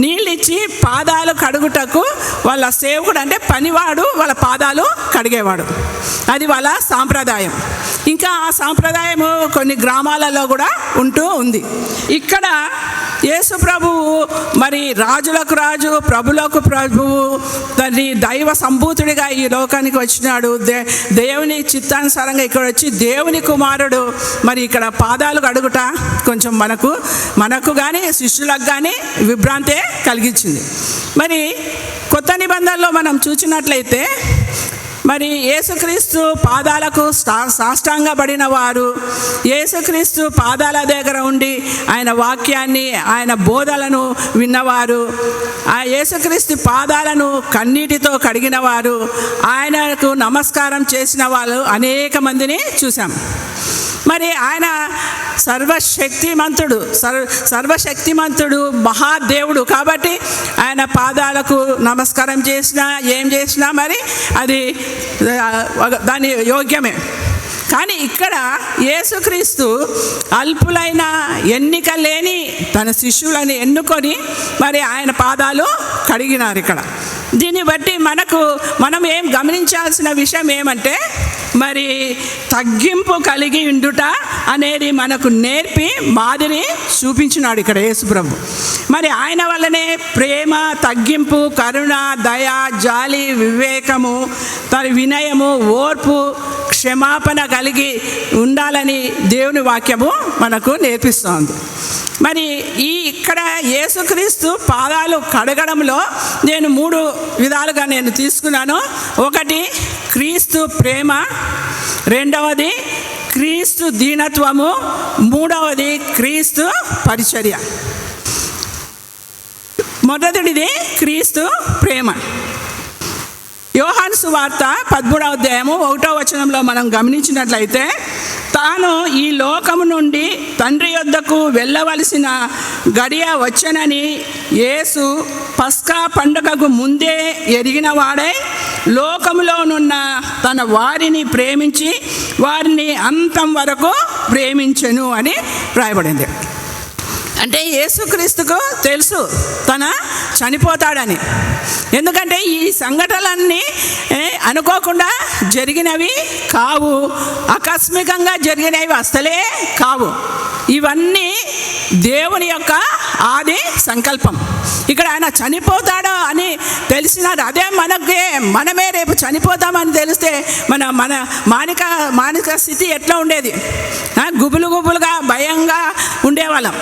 నీళ్ళు ఇచ్చి పాదాలు కడుగుటకు వాళ్ళ సేవకుడు అంటే పనివాడు వాళ్ళ పాదాలు కడిగేవాడు. అది వాళ్ళ సాంప్రదాయం. ఇంకా ఆ సాంప్రదాయము కొన్ని గ్రామాలలో కూడా ఉంటూ ఉంది. ఇక్కడ యేసు ప్రభువు మరి రాజులకు రాజు ప్రభులకు ప్రభువు దాన్ని దైవ సంభూతుడిగా ఈ లోకానికి వచ్చినాడు. దేవుని చిత్తానుసారంగా ఇక్కడ వచ్చి దేవుని కుమారుడు మరి ఇక్కడ పాదాలు కడుగుట కొంచెం మనకు కానీ శిష్యులకు కానీ విభ్రాంతే కలిగించింది. మరి కొత్త నిబంధనలో మనం చూసినట్లయితే మరి యేసుక్రీస్తు పాదాలకు సాష్టాంగపడిన వారు, యేసుక్రీస్తు పాదాల దగ్గర ఉండి ఆయన వాక్యాన్ని ఆయన బోధలను విన్నవారు, ఆ యేసుక్రీస్తు పాదాలను కన్నీటితో కడిగిన వారు, ఆయనకు నమస్కారం చేసిన వాళ్ళు అనేక మందిని చూసాం. మరి ఆయన సర్వశక్తిమంతుడు మహాదేవుడు కాబట్టి ఆయన పాదాలకు నమస్కారం చేసినా ఏం చేసినా మరి అది దాని యోగ్యమే. కానీ ఇక్కడ యేసుక్రీస్తు అల్పులైన ఎన్నిక లేని తన శిష్యులను ఎన్నుకొని మరి ఆయన పాదాలు కడిగినారు. ఇక్కడ దీన్ని బట్టి మనం ఏం గమనించాల్సిన విషయం ఏమంటే మరి తగ్గింపు కలిగి ఉండుట అనేది మనకు నేర్పి మాదిరి చూపించినాడు ఇక్కడ యేసుప్రభు. మరి ఆయన వల్లనే ప్రేమ, తగ్గింపు, కరుణ, దయ, జాలి, వివేకము, వినయము, ఓర్పు, క్షమాపణ కలిగి ఉండాలని దేవుని వాక్యము మనకు నేర్పిస్తోంది. మరి ఇక్కడ యేసుక్రీస్తు పాదాలు కడగడంలో నేను 3 విధాలుగా నేను తీసుకున్నాను. ఒకటి క్రీస్తు ప్రేమ, రెండవది క్రీస్తు దీనత్వము, మూడవది క్రీస్తు పరిచర్య. మొదటిది క్రీస్తు ప్రేమ. యోహాను సువార్త 13వ అధ్యాయము 1వ వచనంలో మనం గమనించినట్లయితే, తాను ఈ లోకము నుండి తండ్రి యొద్దకు వెళ్ళవలసిన గడియ వచ్చనని యేసు పస్కా పండుగకు ముందే ఎరిగిన వాడై లోకములోనున్న తన వారిని ప్రేమించి వారిని అంతం వరకు ప్రేమించెను అని రాయబడింది. అంటే యేసుక్రీస్తుకు తెలుసు తన చనిపోతాడని. ఎందుకంటే ఈ సంఘటనలన్నీ అనుకోకుండా జరిగినవి కావు, ఆకస్మికంగా జరిగినవి అసలే కావు. ఇవన్నీ దేవుని యొక్క ఆది సంకల్పం. ఇక్కడ ఆయన చనిపోతాడు అని తెలిసినాడు. అదే మనమే రేపు చనిపోతామని తెలిస్తే మన మానసిక స్థితి ఎట్లా ఉండేది? గుబులుగా భయంగా ఉండేవాళ్ళం.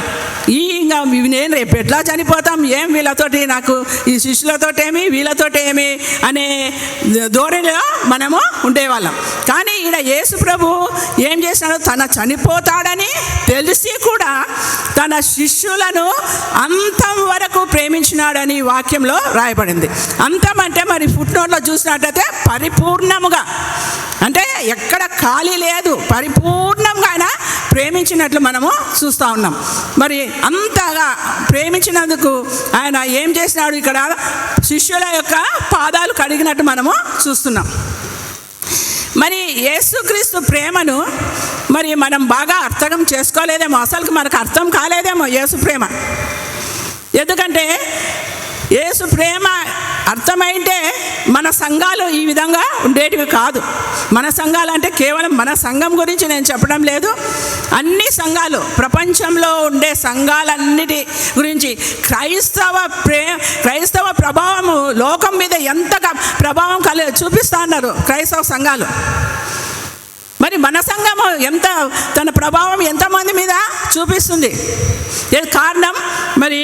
ఇంకా నేను రేపు ఎట్లా చనిపోతాం, ఏం వీళ్ళతోటి, నాకు ఈ శిష్యులతోటేమి వీళ్ళతోటేమి అనే ధోరణిలో మనము ఉండేవాళ్ళం. కానీ ఈయన యేసు ప్రభు ఏం చేసినాడు? తన చనిపోతాడని తెలిసి కూడా తన శిష్యులను అంతం వరకు ప్రేమించినాడని వాక్యంలో రాయబడింది. అంతం అంటే మరి ఫుట్నోట్లో చూసినట్టయితే పరిపూర్ణముగా, అంటే ఎక్కడ ఖాళీ లేదు, పరిపూర్ణంగా ఆయన ప్రేమించినట్లు మనము చూస్తూ ఉన్నాం. మరి అంతగా ప్రేమించినందుకు ఆయన ఏం చేసినాడు? ఇక్కడ శిష్యుల యొక్క పాదాలు కడిగినట్టు మనము చూస్తున్నాం. మరి యేసుక్రీస్తు ప్రేమను మరి మనం బాగా అర్థం చేసుకోలేదేమో, అసలు మనకు అర్థం కాలేదేమో యేసు ప్రేమ. ఎందుకంటే యేసు ప్రేమ అర్థమైంటే మన సంఘాలు ఈ విధంగా ఉండేటివి కాదు. మన సంఘాలు అంటే కేవలం మన సంఘం గురించి నేను చెప్పడం లేదు, అన్ని సంఘాలు, ప్రపంచంలో ఉండే సంఘాలన్నిటి గురించి క్రైస్తవ ప్రభావము లోకం మీద ఎంతగా ప్రభావం చూపిస్తా ఉన్నారు క్రైస్తవ సంఘాలు. మరి మన సంఘము తన ప్రభావం ఎంతమంది మీద చూపిస్తుంది? కారణం మరి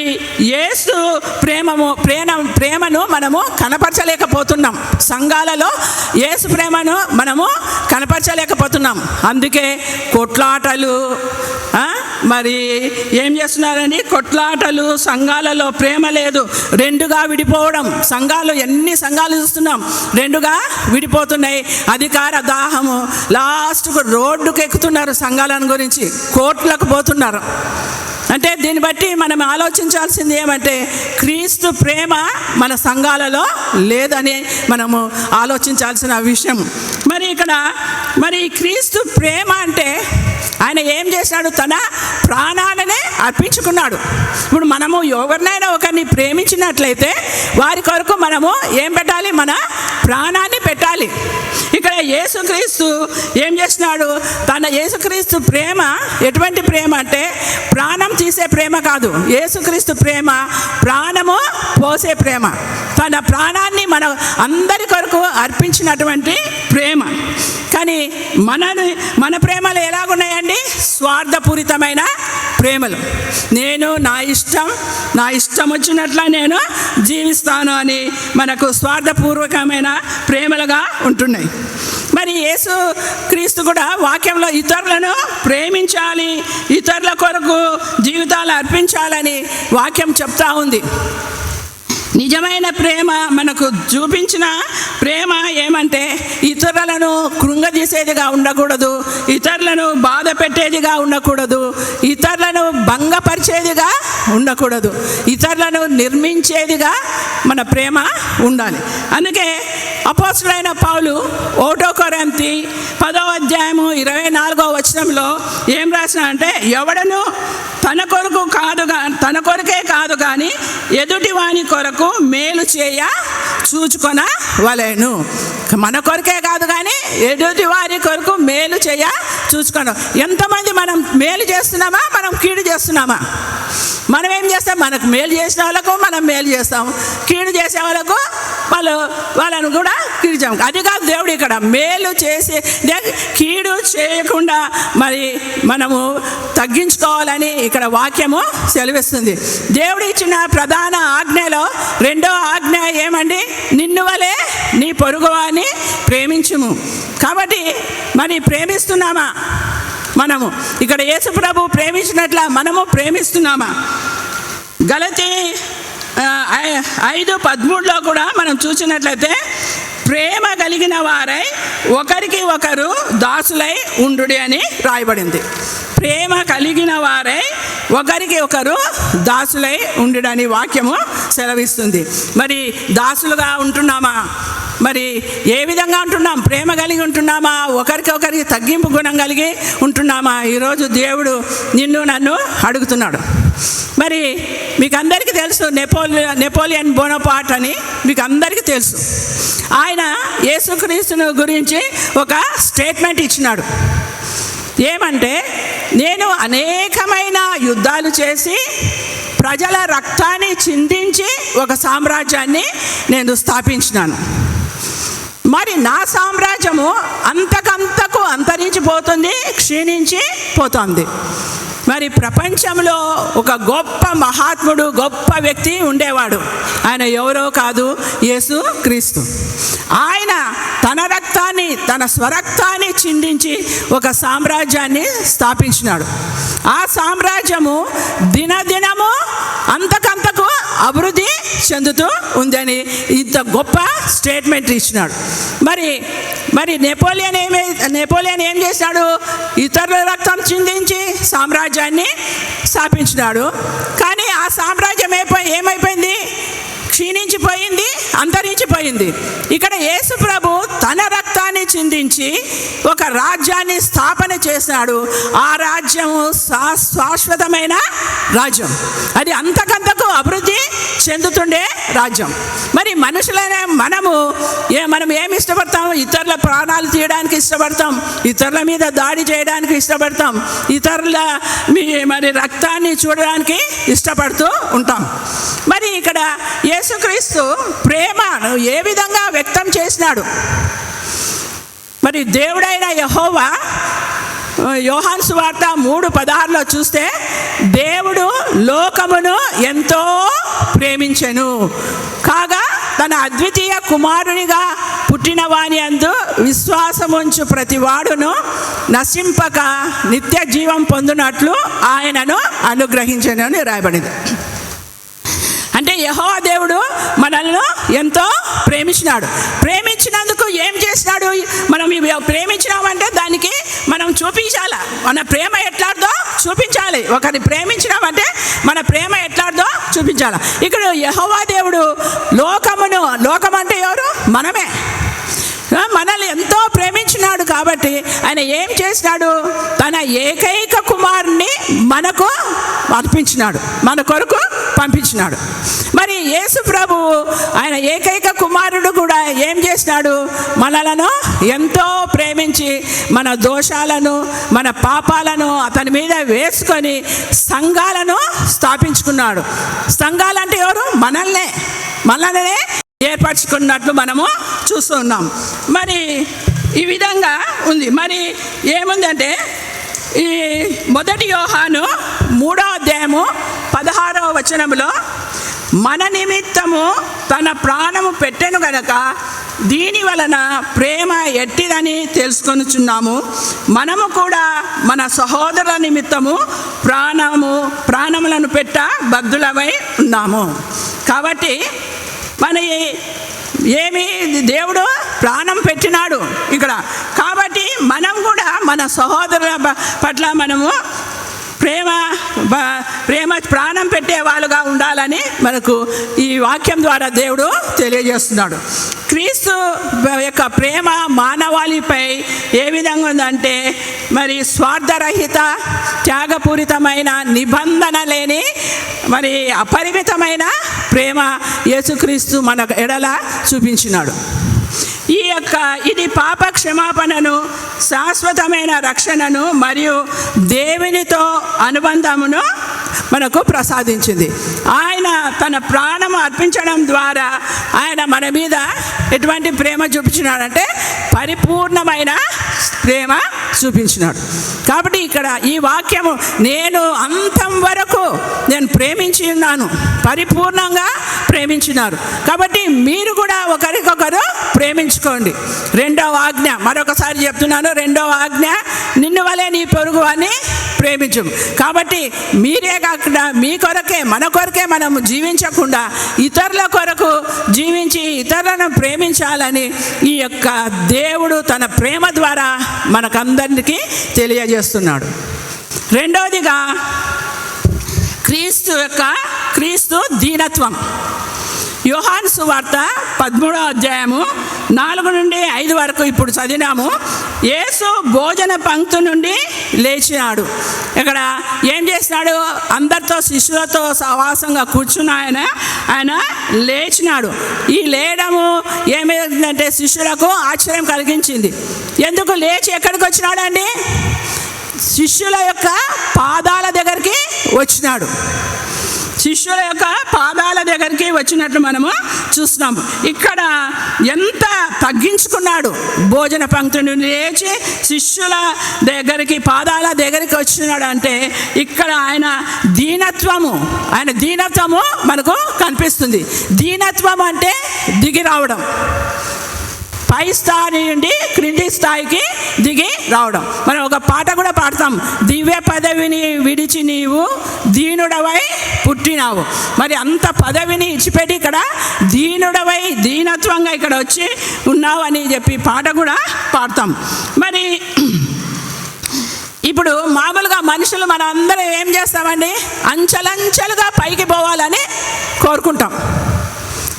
యేసు ప్రేమను మనము కనపరచలేకపోతున్నాం. సంఘాలలో యేసు ప్రేమను మనము కనపరచలేకపోతున్నాం. అందుకే కొట్లాటలు, మరి ఏం చేస్తున్నారండి, కొట్లాటలు, సంఘాలలో ప్రేమ లేదు, రెండుగా విడిపోవడం. సంఘాలు, ఎన్ని సంఘాలు చూస్తున్నాం రెండుగా విడిపోతున్నాయి. అధికార దాహము, లాస్ట్కు రోడ్డుకు ఎక్కుతున్నారు సంఘాలను గురించి, కోర్టులకు పోతున్నారు. అంటే దీన్ని బట్టి మనం ఆలోచించాల్సింది ఏమంటే క్రీస్తు ప్రేమ మన సంఘాలలో లేదని మనము ఆలోచించాల్సిన విషయం. మరి ఇక్కడ మరి క్రీస్తు ప్రేమ అంటే ఆయన ఏం చేశాడు, తన ప్రాణాలనే అర్పించుకున్నాడు. ఇప్పుడు మనము ఎవరినైనా ఒకరిని ప్రేమించినట్లయితే వారి కొరకు మనము ఏం పెట్టాలి, మన ప్రాణాన్ని పెట్టాలి. ఇక్కడ యేసుక్రీస్తు ఏం చేసినాడు, తన యేసుక్రీస్తు ప్రేమ ఎటువంటి ప్రేమ అంటే ప్రాణం తీసే ప్రేమ కాదు. యేసుక్రీస్తు ప్రేమ ప్రాణము పోసే ప్రేమ, తన ప్రాణాన్ని మన అందరి కొరకు అర్పించినటువంటి ప్రేమ. కానీ మన ప్రేమలు ఎలాగున్నాయండి, స్వార్థపూరితమైన ప్రేమలు. నేను నా ఇష్టం వచ్చినట్లా నేను జీవిస్తాను అని మనకు స్వార్థపూర్వకమైన ప్రేమలుగా ఉంటున్నాయి. మరి యేసు క్రీస్తు కూడా వాక్యంలో ఇతరులను ప్రేమించాలి, ఇతరుల కొరకు జీవితాలు అర్పించాలని వాక్యం చెప్తా ఉంది. నిజమైన ప్రేమ మనకు చూపించిన ప్రేమ ఏమంటే ఇతరులను కృంగదీసేదిగా ఉండకూడదు, ఇతరులను బాధ పెట్టేదిగా ఉండకూడదు, ఇతరులను భంగపరిచేదిగా ఉండకూడదు, ఇతరులను నిర్మించేదిగా మన ప్రేమ ఉండాలి. అందుకే అపోస్తలుడైన పౌలు 1 కొరింథీ 10వ అధ్యాయము 24వ వచనంలో ఏం రాసిన అంటే, ఎవడను తన కొరకే కాదు కానీ ఎదుటి వాని కొరకు మేలు చేయ చూచుకొన వలెను. మన కొరకే కాదు కానీ ఎదుటి వారి కొరకు మేలు చేయ చూచుకొన. ఎంతమంది మనం మేలు చేస్తున్నామా, మనం కీడు చేస్తున్నామా? మనం ఏం చేస్తాం, మనకు మేలు చేసిన వాళ్ళకు మనం మేలు చేస్తాం, కీడు చేసే వాళ్ళకు వాళ్ళను కూడా కీడు చేయం. అది కాదు దేవుడు ఇక్కడ మేలు చేసి కీడు చేయకుండా మరి మనము తగ్గించుకోవాలని ఇక్కడ వాక్యము సెలవిస్తుంది. దేవుడు ఇచ్చిన ప్రధాన ఆజ్ఞలో 2వ ఆజ్ఞ ఏమండి, నిన్ను వలె నీ పొరుగువాని ప్రేమించుము. కాబట్టి మరి ప్రేమిస్తున్నామా మనము? ఇక్కడ యేసు ప్రభు ప్రేమించినట్ల మనము ప్రేమిస్తున్నామా? గలతీ 5:13లో కూడా మనం చూసినట్లయితే, ప్రేమ కలిగిన వారై ఒకరికి ఒకరు దాసులై ఉండుడి అని రాయబడింది. ప్రేమ కలిగిన వారై ఒకరికి ఒకరు దాసులై ఉండుడని వాక్యము సెలవిస్తుంది. మరి దాసులుగా ఉంటున్నామా? మరి ఏ విధంగా ఉంటున్నాం? ప్రేమ కలిగి ఉంటున్నామా? ఒకరికి తగ్గింపు గుణం కలిగి ఉంటున్నామా? ఈరోజు దేవుడు నిన్ను నన్ను అడుగుతున్నాడు. మరి మీకు అందరికీ తెలుసు నెపోలియన్ బోనపార్ట్ అని మీకు అందరికీ తెలుసు. ఆయన యేసుక్రీస్తును గురించి ఒక స్టేట్మెంట్ ఇచ్చినాడు. ఏమంటే, నేను అనేకమైన యుద్ధాలు చేసి ప్రజల రక్తాన్ని చిందించి ఒక సామ్రాజ్యాన్ని నేను స్థాపించినాను. మరి నా సామ్రాజ్యము అంతకంతకు అంతరించిపోతుంది, క్షీణించి పోతుంది. మరి ప్రపంచంలో ఒక గొప్ప మహాత్ముడు, గొప్ప వ్యక్తి ఉండేవాడు. ఆయన ఎవరో కాదు, యేసు క్రీస్తు. ఆయన తన రక్తాన్ని, తన స్వరక్తాన్ని చిందించి ఒక సామ్రాజ్యాన్ని స్థాపించినాడు. ఆ సామ్రాజ్యము దినదినము అంతకంతకు అభివృద్ధి చెందుతూ ఉందని ఇంత గొప్ప స్టేట్మెంట్ ఇచ్చినాడు. మరి నెపోలియన్ ఏం చేశాడు? ఇతరుల రక్తం చిందించి సామ్రాజ్యాన్ని స్థాపించినాడు. కానీ ఆ సామ్రాజ్యం ఏమైపోయింది? క్షీణించిపోయింది, అంతరించిపోయింది. ఇక్కడ యేసు ప్రభు తన రక్తాన్ని చిందించి ఒక రాజ్యాన్ని స్థాపన చేశాడు. ఆ రాజ్యము శాశ్వతమైన రాజ్యం, అది అంతకంతకు అభివృద్ధి చెందుతుండే రాజ్యం. మరి మనుషులైన మనం ఏమి ఇష్టపడతాం? ఇతరుల ప్రాణాలు తీయడానికి ఇష్టపడతాం, ఇతరుల మీద దాడి చేయడానికి ఇష్టపడతాం, ఇతరుల మరి రక్తాన్ని చూడడానికి ఇష్టపడుతూ ఉంటాం. మరి ఇక్కడ యేసుక్రీస్తు ప్రేమను ఏ విధంగా వ్యక్తం చేసినాడు? మరి దేవుడైన యెహోవా యోహాను సువార్త 3:16లో చూస్తే, దేవుడు లోకమును ఎంతో ప్రేమించెను కాగా తన అద్వితీయ కుమారునిగా పుట్టిన వాని యందు విశ్వాసముంచు ప్రతివాడును నశింపక నిత్య జీవం పొందునట్లు ఆయనను అనుగ్రహించెను అని రాయబడింది. అంటే యెహోవా దేవుడు మనల్ని ఎంతో ప్రేమించినాడు. ప్రేమించినందుకు ఏం చేసినాడు? మనం ప్రేమించినామంటే దానికి మనం చూపించాలి. మన ప్రేమ ఎట్లాడదో చూపించాలి. ఒకరిని ప్రేమించినామంటే మన ప్రేమ ఎట్లాడదో చూపించాలి. ఇక్కడ యెహోవా దేవుడు లోకం అంటే ఎవరు? మనమే. మనల్ని ఎంతో ప్రేమించినాడు కాబట్టి ఆయన ఏం చేసినాడు? తన ఏకైక కుమారుని మనకు అర్పించినాడు, మన కొరకు పంపించినాడు. మరి యేసు ప్రభు ఆయన ఏకైక కుమారుడు కూడా ఏం చేసినాడు? మనలను ఎంతో ప్రేమించి మన దోషాలను మన పాపాలను అతని మీద వేసుకొని సంఘాలను స్థాపించుకున్నాడు. సంఘాలంటే ఎవరు? మనల్నే ఏర్పరచుకున్నట్లు మనము చూస్తున్నాం. మరి ఈ విధంగా ఉంది. మరి ఏముందంటే ఈ 1 యోహాను 3వ అధ్యాయము 16వ వచనంలో మన నిమిత్తము తన ప్రాణము పెట్టెను గనక దీని వలన ప్రేమ ఎట్టిదని తెలుసుకొనుచున్నాము. మనము కూడా మన సహోదరుల నిమిత్తము ప్రాణములను పెట్ట బద్ధులమై ఉన్నాము. కాబట్టి మన ఏమి దేవుడు ప్రాణం పెట్టినాడు ఇక్కడ. కాబట్టి మనం కూడా మన సహోదరుల పట్ల మనము ప్రేమ ప్రాణం పెట్టే వాళ్ళుగా ఉండాలని మనకు ఈ వాక్యం ద్వారా దేవుడు తెలియజేస్తున్నాడు. క్రీస్తు యొక్క ప్రేమ మానవాళిపై ఏ విధంగా ఉందంటే మరి స్వార్థరహిత త్యాగపూరితమైన నిబంధన లేని మరి అపరిమితమైన ప్రేమ యేసుక్రీస్తు మన ఎడల చూపించినాడు. ఇది పాప క్షమాపణను, శాశ్వతమైన రక్షణను మరియు దేవునితో అనుబంధమును మనకు ప్రసాదించింది. ఆయన తన ప్రాణం అర్పించడం ద్వారా ఆయన మన మీద ఎటువంటి ప్రేమ చూపించినాడంటే పరిపూర్ణమైన ప్రేమ చూపించినాడు. కాబట్టి ఇక్కడ ఈ వాక్యము నేను అంతం వరకు నేను ప్రేమించి ఉన్నాను, పరిపూర్ణంగా ప్రేమించినారు. కాబట్టి మీరు కూడా ఒకరికొకరు ప్రేమించుకోండి. 2వ ఆజ్ఞ మరొకసారి చెప్తున్నాను. 2వ ఆజ్ఞ నిన్ను వలె నీ పొరుగు అని ప్రేమించు. కాబట్టి మీరే కాకుండా మీ కొరకే మన కొరకే మనము జీవించకుండా ఇతరుల కొరకు జీవించి ఇతరులను ప్రేమించాలని ఈ యొక్క దేవుడు తన ప్రేమ ద్వారా మనకందరికీ తెలియజేస్తున్నాడు. రెండవదిగా క్రీస్తు దీనత్వం. యోహాను సువార్త 13వ అధ్యాయము 4 నుండి 5 వరకు ఇప్పుడు చదివినాము. యేసు భోజన పంక్తి నుండి లేచినాడు. ఇక్కడ ఏం చేసినాడు? అందరితో శిష్యులతో సహవాసంగా కూర్చున్న ఆయన లేచినాడు. ఈ లేయడము ఏమైందంటే శిష్యులకు ఆశ్చర్యం కలిగించింది. ఎందుకు లేచి ఎక్కడికి వచ్చినాడండి? శిష్యుల యొక్క పాదాల దగ్గరికి వచ్చినాడు. శిష్యుల యొక్క పాదాల దగ్గరికి వచ్చినట్లు మనము చూస్తున్నాము. ఇక్కడ ఎంత తగ్గించుకున్నాడు. భోజన పంక్తి నుండి లేచి శిష్యుల దగ్గరికి పాదాల దగ్గరికి వచ్చినాడు అంటే ఇక్కడ ఆయన దీనత్వము మనకు కనిపిస్తుంది. దీనత్వం అంటే దిగి రావడం, పై స్థాయి నుండి క్రింది స్థాయికి దిగి రావడం. మనం ఒక పాట కూడా పాడతాం, దివ్య పదవిని విడిచి నీవు దీనుడవై పుట్టినావు. మరి అంత పదవిని ఇచ్చిపెట్టి ఇక్కడ దీనుడవై దీనత్వంగా ఇక్కడ వచ్చి ఉన్నావు అని చెప్పి పాట కూడా పాడతాం. మరి ఇప్పుడు మామూలుగా మనుషులు మనం అందరం ఏం చేస్తామండి? అంచెలంచెలుగా పైకి పోవాలని కోరుకుంటాం.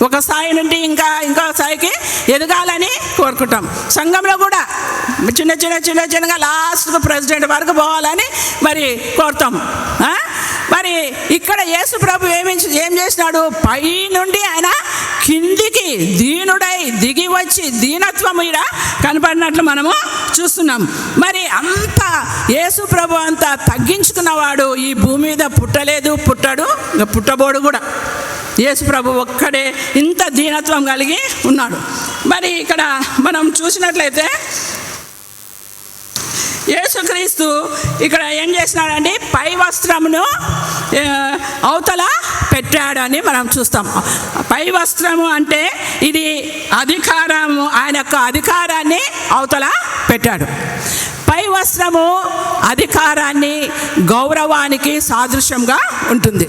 ఒక స్థాయి నుండి ఇంకో స్థాయికి ఎదగాలని కోరుకుంటాం. సంఘంలో కూడా చిన్నగా లాస్ట్కు ప్రెసిడెంట్ వరకు పోవాలని మరి కోరుతాం. మరి ఇక్కడ యేసు ప్రభు ఏం చేసినాడు? పై నుండి ఆయన కిందికి దీనుడై దిగి వచ్చి దీనత్వం మీద కనపడినట్లు మనము చూస్తున్నాం. మరి అంత యేసు ప్రభు అంత తగ్గించుకున్నవాడు ఈ భూమి మీద పుట్టడు, పుట్టబోడు కూడా. యేసు ప్రభు ఒక్కడే ఇంత దీనత్వం కలిగి ఉన్నాడు. మరి ఇక్కడ మనం చూసినట్లయితే యేసుక్రీస్తు ఇక్కడ ఏం చేసినాడండి? పై వస్త్రమును అవతల పెట్టాడు అని మనం చూస్తాం. పై వస్త్రము అంటే ఇది అధికారము, ఆయన యొక్క అధికారాన్ని అవతల పెట్టాడు. పై వస్త్రము అధికారాన్ని, గౌరవానికి సాదృశ్యంగా ఉంటుంది.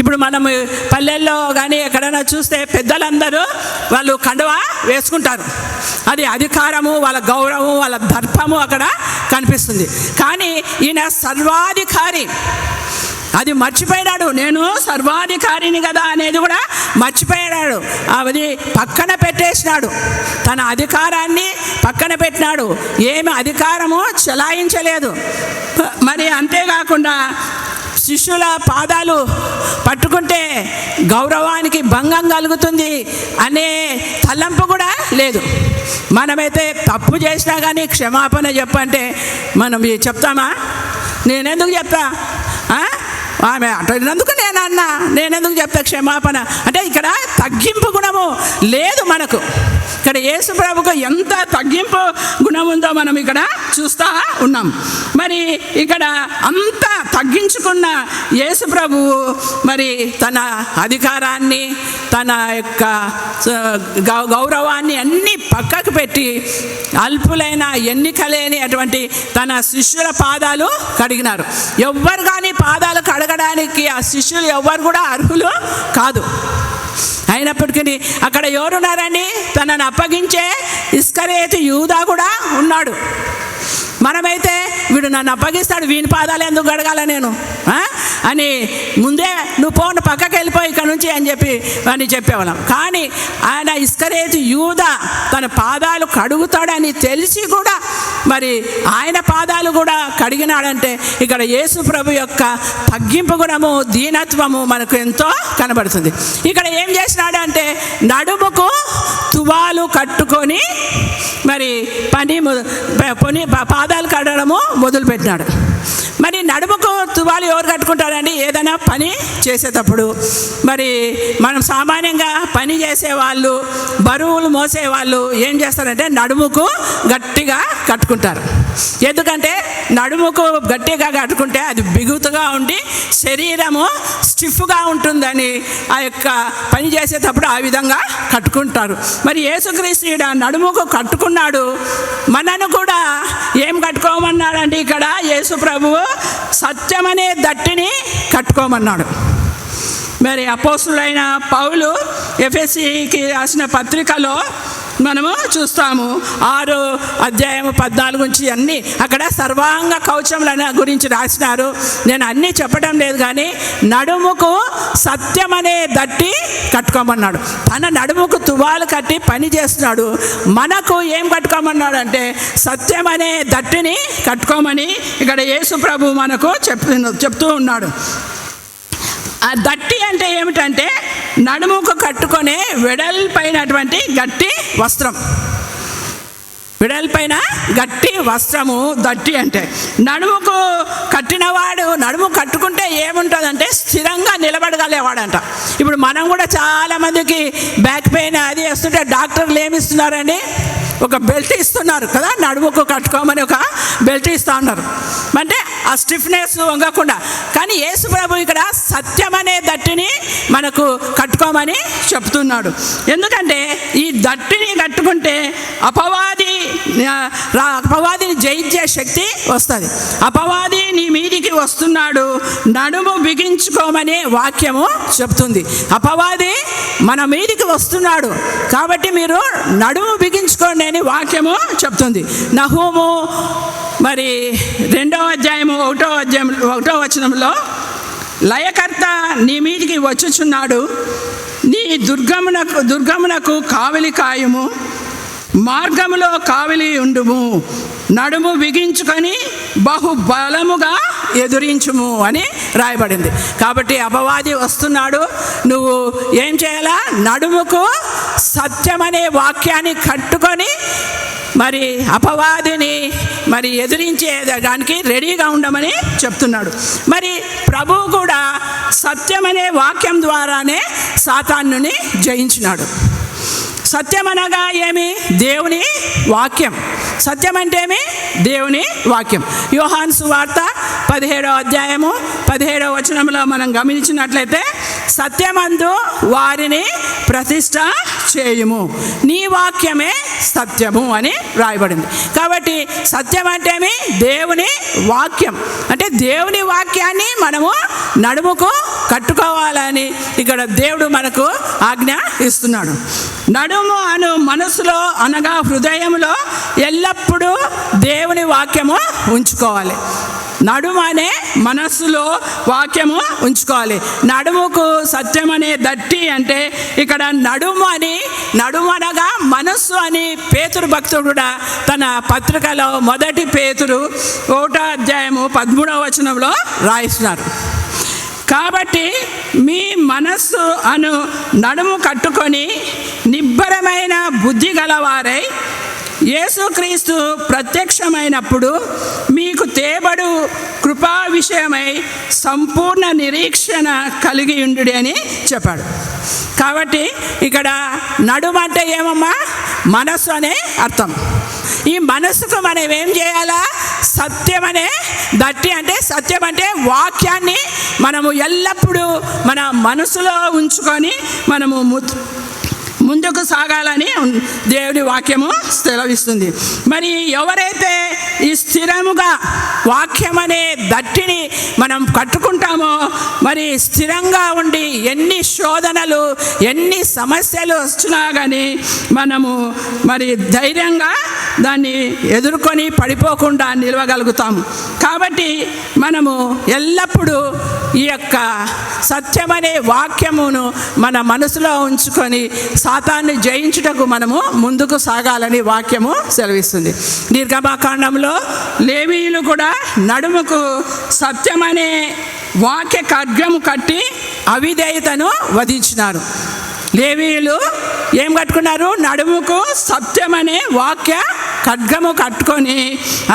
ఇప్పుడు మనము పల్లెల్లో కానీ ఎక్కడైనా చూస్తే పెద్దలందరూ వాళ్ళు కండువా వేసుకుంటారు. అది అధికారము, వాళ్ళ గౌరవం, వాళ్ళ దర్పము అక్కడ కనిపిస్తుంది. కానీ ఈయన సర్వాధికారి, అది మర్చిపోయాడు. నేను సర్వాధికారిని కదా అనేది కూడా మర్చిపోయాడు. అది పక్కన పెట్టేసినాడు, తన అధికారాన్ని పక్కన పెట్టినాడు. ఏమి అధికారము చెలాయించలేదు. మరి అంతేకాకుండా శిష్యుల పాదాలు పట్టుకుంటే గౌరవానికి భంగం కలుగుతుంది అనే తలంపు కూడా లేదు. మనమైతే తప్పు చేసినా కానీ క్షమాపణ చెప్పంటే మనం చెప్తామా? నేనెందుకు చెప్తా? ఆమె అంటున్నందుకు నేనెందుకు చెప్తా క్షమాపణ అంటే? ఇక్కడ తగ్గింపు గుణము లేదు మనకు. ఇక్కడ యేసు ప్రభుకు ఎంత తగ్గింపు గుణం ఉందో మనం ఇక్కడ చూస్తూ ఉన్నాం. మరి ఇక్కడ అంత తగ్గించుకున్న యేసు ప్రభువు మరి తన అధికారాన్ని, తన యొక్క గౌరవాన్ని అన్నీ పక్కకు పెట్టి అల్పులైన, ఎన్నిక లేని అటువంటి తన శిష్యుల పాదాలు కడిగినారు. ఎవ్వరు కానీ పాదాలు కడగడానికి ఆ శిష్యులు ఎవ్వరు కూడా అర్హులు కాదు. అయినప్పటికీ అక్కడ ఎవరున్నారండి? తనను అప్పగించే ఇస్కరియోతు యూదా కూడా ఉన్నాడు. మనమైతే వీడు నన్ను అప్పగిస్తాడు, వీని పాదాలు ఎందుకు కడగాల నేను అని ముందే నువ్వు పోను పక్కకి వెళ్ళిపోయి ఇక్కడ నుంచి అని చెప్పేవాళ్ళం. కానీ ఆయన ఇస్కరియోతు యూదా తన పాదాలు కడుగుతాడని తెలిసి కూడా మరి ఆయన పాదాలు కూడా కడిగినాడంటే ఇక్కడ యేసు ప్రభు యొక్క తగ్గింపు గుణము, దీనత్వము మనకు ఎంతో కనబడుతుంది. ఇక్కడ ఏం చేసినాడంటే నడుముకు తువాలు కట్టుకొని మరి పాదాలు కడగడము మొదలుపెట్టినాడు. మరి నడుముకు తువాలు ఎవరు కట్టుకుంటారండి? ఏదైనా పని చేసేటప్పుడు. మరి మనం సామాన్యంగా పని చేసేవాళ్ళు, బరువులు మోసేవాళ్ళు ఏం చేస్తారంటే నడుముకు గట్టిగా కట్టుకుంటారు. ఎందుకంటే నడుముకు గట్టిగా కట్టుకుంటే అది బిగుతుగా ఉండి శరీరము స్టిఫ్గా ఉంటుందని ఆ యొక్క పని చేసేటప్పుడు ఆ విధంగా కట్టుకుంటారు. మరి యేసుక్రీస్తు నడుముకు కట్టుకున్నాడు. మనను కూడా ఏం కట్టుకోమన్నాడంటే ఇక్కడ యేసు ప్రభువు సత్యమనే దట్టిని కట్టుకోమన్నాడు. మరి అపోస్తులైన పౌలు ఎఫెసీకి రాసిన పత్రికలో మనము చూస్తాము 6 అధ్యాయం 14 నుంచి అన్నీ అక్కడ సర్వాంగ కవచముల గురించి రాసినారు. నేను అన్నీ చెప్పడం లేదు, కానీ నడుముకు సత్యమనే దట్టి కట్టుకోమన్నాడు. తన నడుముకు తువాలు కట్టి పని చేస్తున్నాడు. మనకు ఏం కట్టుకోమన్నాడు అంటే సత్యమనే దట్టిని కట్టుకోమని ఇక్కడ యేసు ప్రభు మనకు చెప్తూ ఉన్నాడు. ఆ దట్టి అంటే ఏమిటంటే నడుముకు కట్టుకునే వెడల్పైనటువంటి గట్టి వస్త్రం. వెడల్పైన గట్టి వస్త్రము దట్టి అంటే. నడుముకు కట్టినవాడు నడుము కట్టుకుంటే ఏముంటుందంటే స్థిరంగా నిలబడగలేవాడంట. ఇప్పుడు మనం కూడా చాలామందికి బ్యాక్ పెయిన్ అది వస్తుంటే డాక్టర్లు ఏమి ఇస్తున్నారండి? ఒక బెల్ట్ ఇస్తున్నారు కదా, నడుముకు కట్టుకోమని ఒక బెల్ట్ ఇస్తూ ఉన్నారు. అంటే ఆ స్టిఫ్నెస్ వంగకుండా. కానీ యేసు ప్రభు ఇక్కడ సత్యమనే దట్టిని మనకు కట్టుకోమని చెప్తున్నాడు. ఎందుకంటే ఈ దట్టిని కట్టుకుంటే అపవాదిని జయించే శక్తి వస్తుంది. అపవాది నీ మీదికి వస్తున్నాడు, నడుము బిగించుకోమని వాక్యము చెప్తుంది. అపవాది మన మీదికి వస్తున్నాడు కాబట్టి మీరు నడుము బిగించుకోండి అని వాక్యము చెప్తుంది. నహూము మరి 2వ అధ్యాయము 1వ వచనంలో లయకర్త నీ మీదికి వచ్చుచున్నాడు, నీ దుర్గమునకు కావలి కాయము, మార్గములో కావలి ఉండుము, నడుము బిగించుకొని బహుబలముగా ఎదురించుము అని రాయబడింది. కాబట్టి అపవాది వస్తున్నాడు, నువ్వు ఏం చేయాలా? నడుముకు సత్యమనే వాక్యాన్ని కట్టుకొని మరి అపవాదిని మరి ఎదిరించేదానికి రెడీగా ఉండమని చెప్తున్నాడు. మరి ప్రభువు కూడా సత్యమనే వాక్యం ద్వారానే సాతానుని జయించినాడు. సత్యం అనగా ఏమి? దేవుని వాక్యం. సత్యం అంటే ఏమి? దేవుని వాక్యం. యోహాను సువార్త 17వ అధ్యాయము 17వ వచనంలో మనం గమనించినట్లయితే, సత్యమందు వారిని ప్రతిష్ట చేయుము, నీ వాక్యమే సత్యము అని రాయబడింది. కాబట్టి సత్యం అంటే ఏమి? దేవుని వాక్యం. అంటే దేవుని వాక్యాన్ని మనము నడుముకు కట్టుకోవాలని ఇక్కడ దేవుడు మనకు ఆజ్ఞ ఇస్తున్నాడు. నడుము అను మనసులో అనగా హృదయంలో ఎల్లప్పుడూ దేవుని వాక్యము ఉంచుకోవాలి. నడుము అనే మనస్సులో వాక్యము ఉంచుకోవాలి. నడుముకు సత్యం అనే దట్టి అంటే ఇక్కడ నడుము అనగా మనస్సు అని పేతురు భక్తుడు తన పత్రికలో 1 పేతురు 1వ అధ్యాయము 13వ వచనంలో రాయిస్తున్నారు. కాబట్టి మీ మనస్సు అను నడుము కట్టుకొని నిబ్బరమైన బుద్ధి గలవారై యేసుక్రీస్తు ప్రత్యక్షమైనప్పుడు మీకు తేబడు కృపా విషయమై సంపూర్ణ నిరీక్షణ కలిగి ఉండుడి అని చెప్పాడు. కాబట్టి ఇక్కడ నడుము అంటే ఏమమ్మా? మనస్సు అనే అర్థం. ఈ మనస్సుకు మనం ఏం చేయాలా? సత్యం అనే దట్టి అంటే సత్యం అంటే వాక్యాన్ని మనము ఎల్లప్పుడూ మన మనసులో ఉంచుకొని మనము ముందుకు సాగాలని దేవుని వాక్యము సెలవిస్తుంది. మరి ఎవరైతే ఈ స్థిరముగా వాక్యం అనే దట్టిని మనం కట్టుకుంటామో, మరి స్థిరంగా ఉండి ఎన్ని శోధనలు ఎన్ని సమస్యలు వచ్చినా కానీ మనము మరి ధైర్యంగా దాన్ని ఎదుర్కొని పడిపోకుండా నిలవగలుగుతాము. కాబట్టి మనము ఎల్లప్పుడూ ఈ యొక్క సత్యమనే వాక్యమును మన మనసులో ఉంచుకొని సాతాన్ని జయించుటకు మనము ముందుకు సాగాలని వాక్యము సెలవిస్తుంది. నిర్గమకాండంలో లేవీయులు కూడా నడుముకు సత్యమనే వాక్య ఖడ్గము కట్టి అవిధేయతను వధించినారు. లేవీయులు ఏం కట్టుకున్నారు? నడుముకు సత్యమనే వాక్య ఖడ్గము కట్టుకొని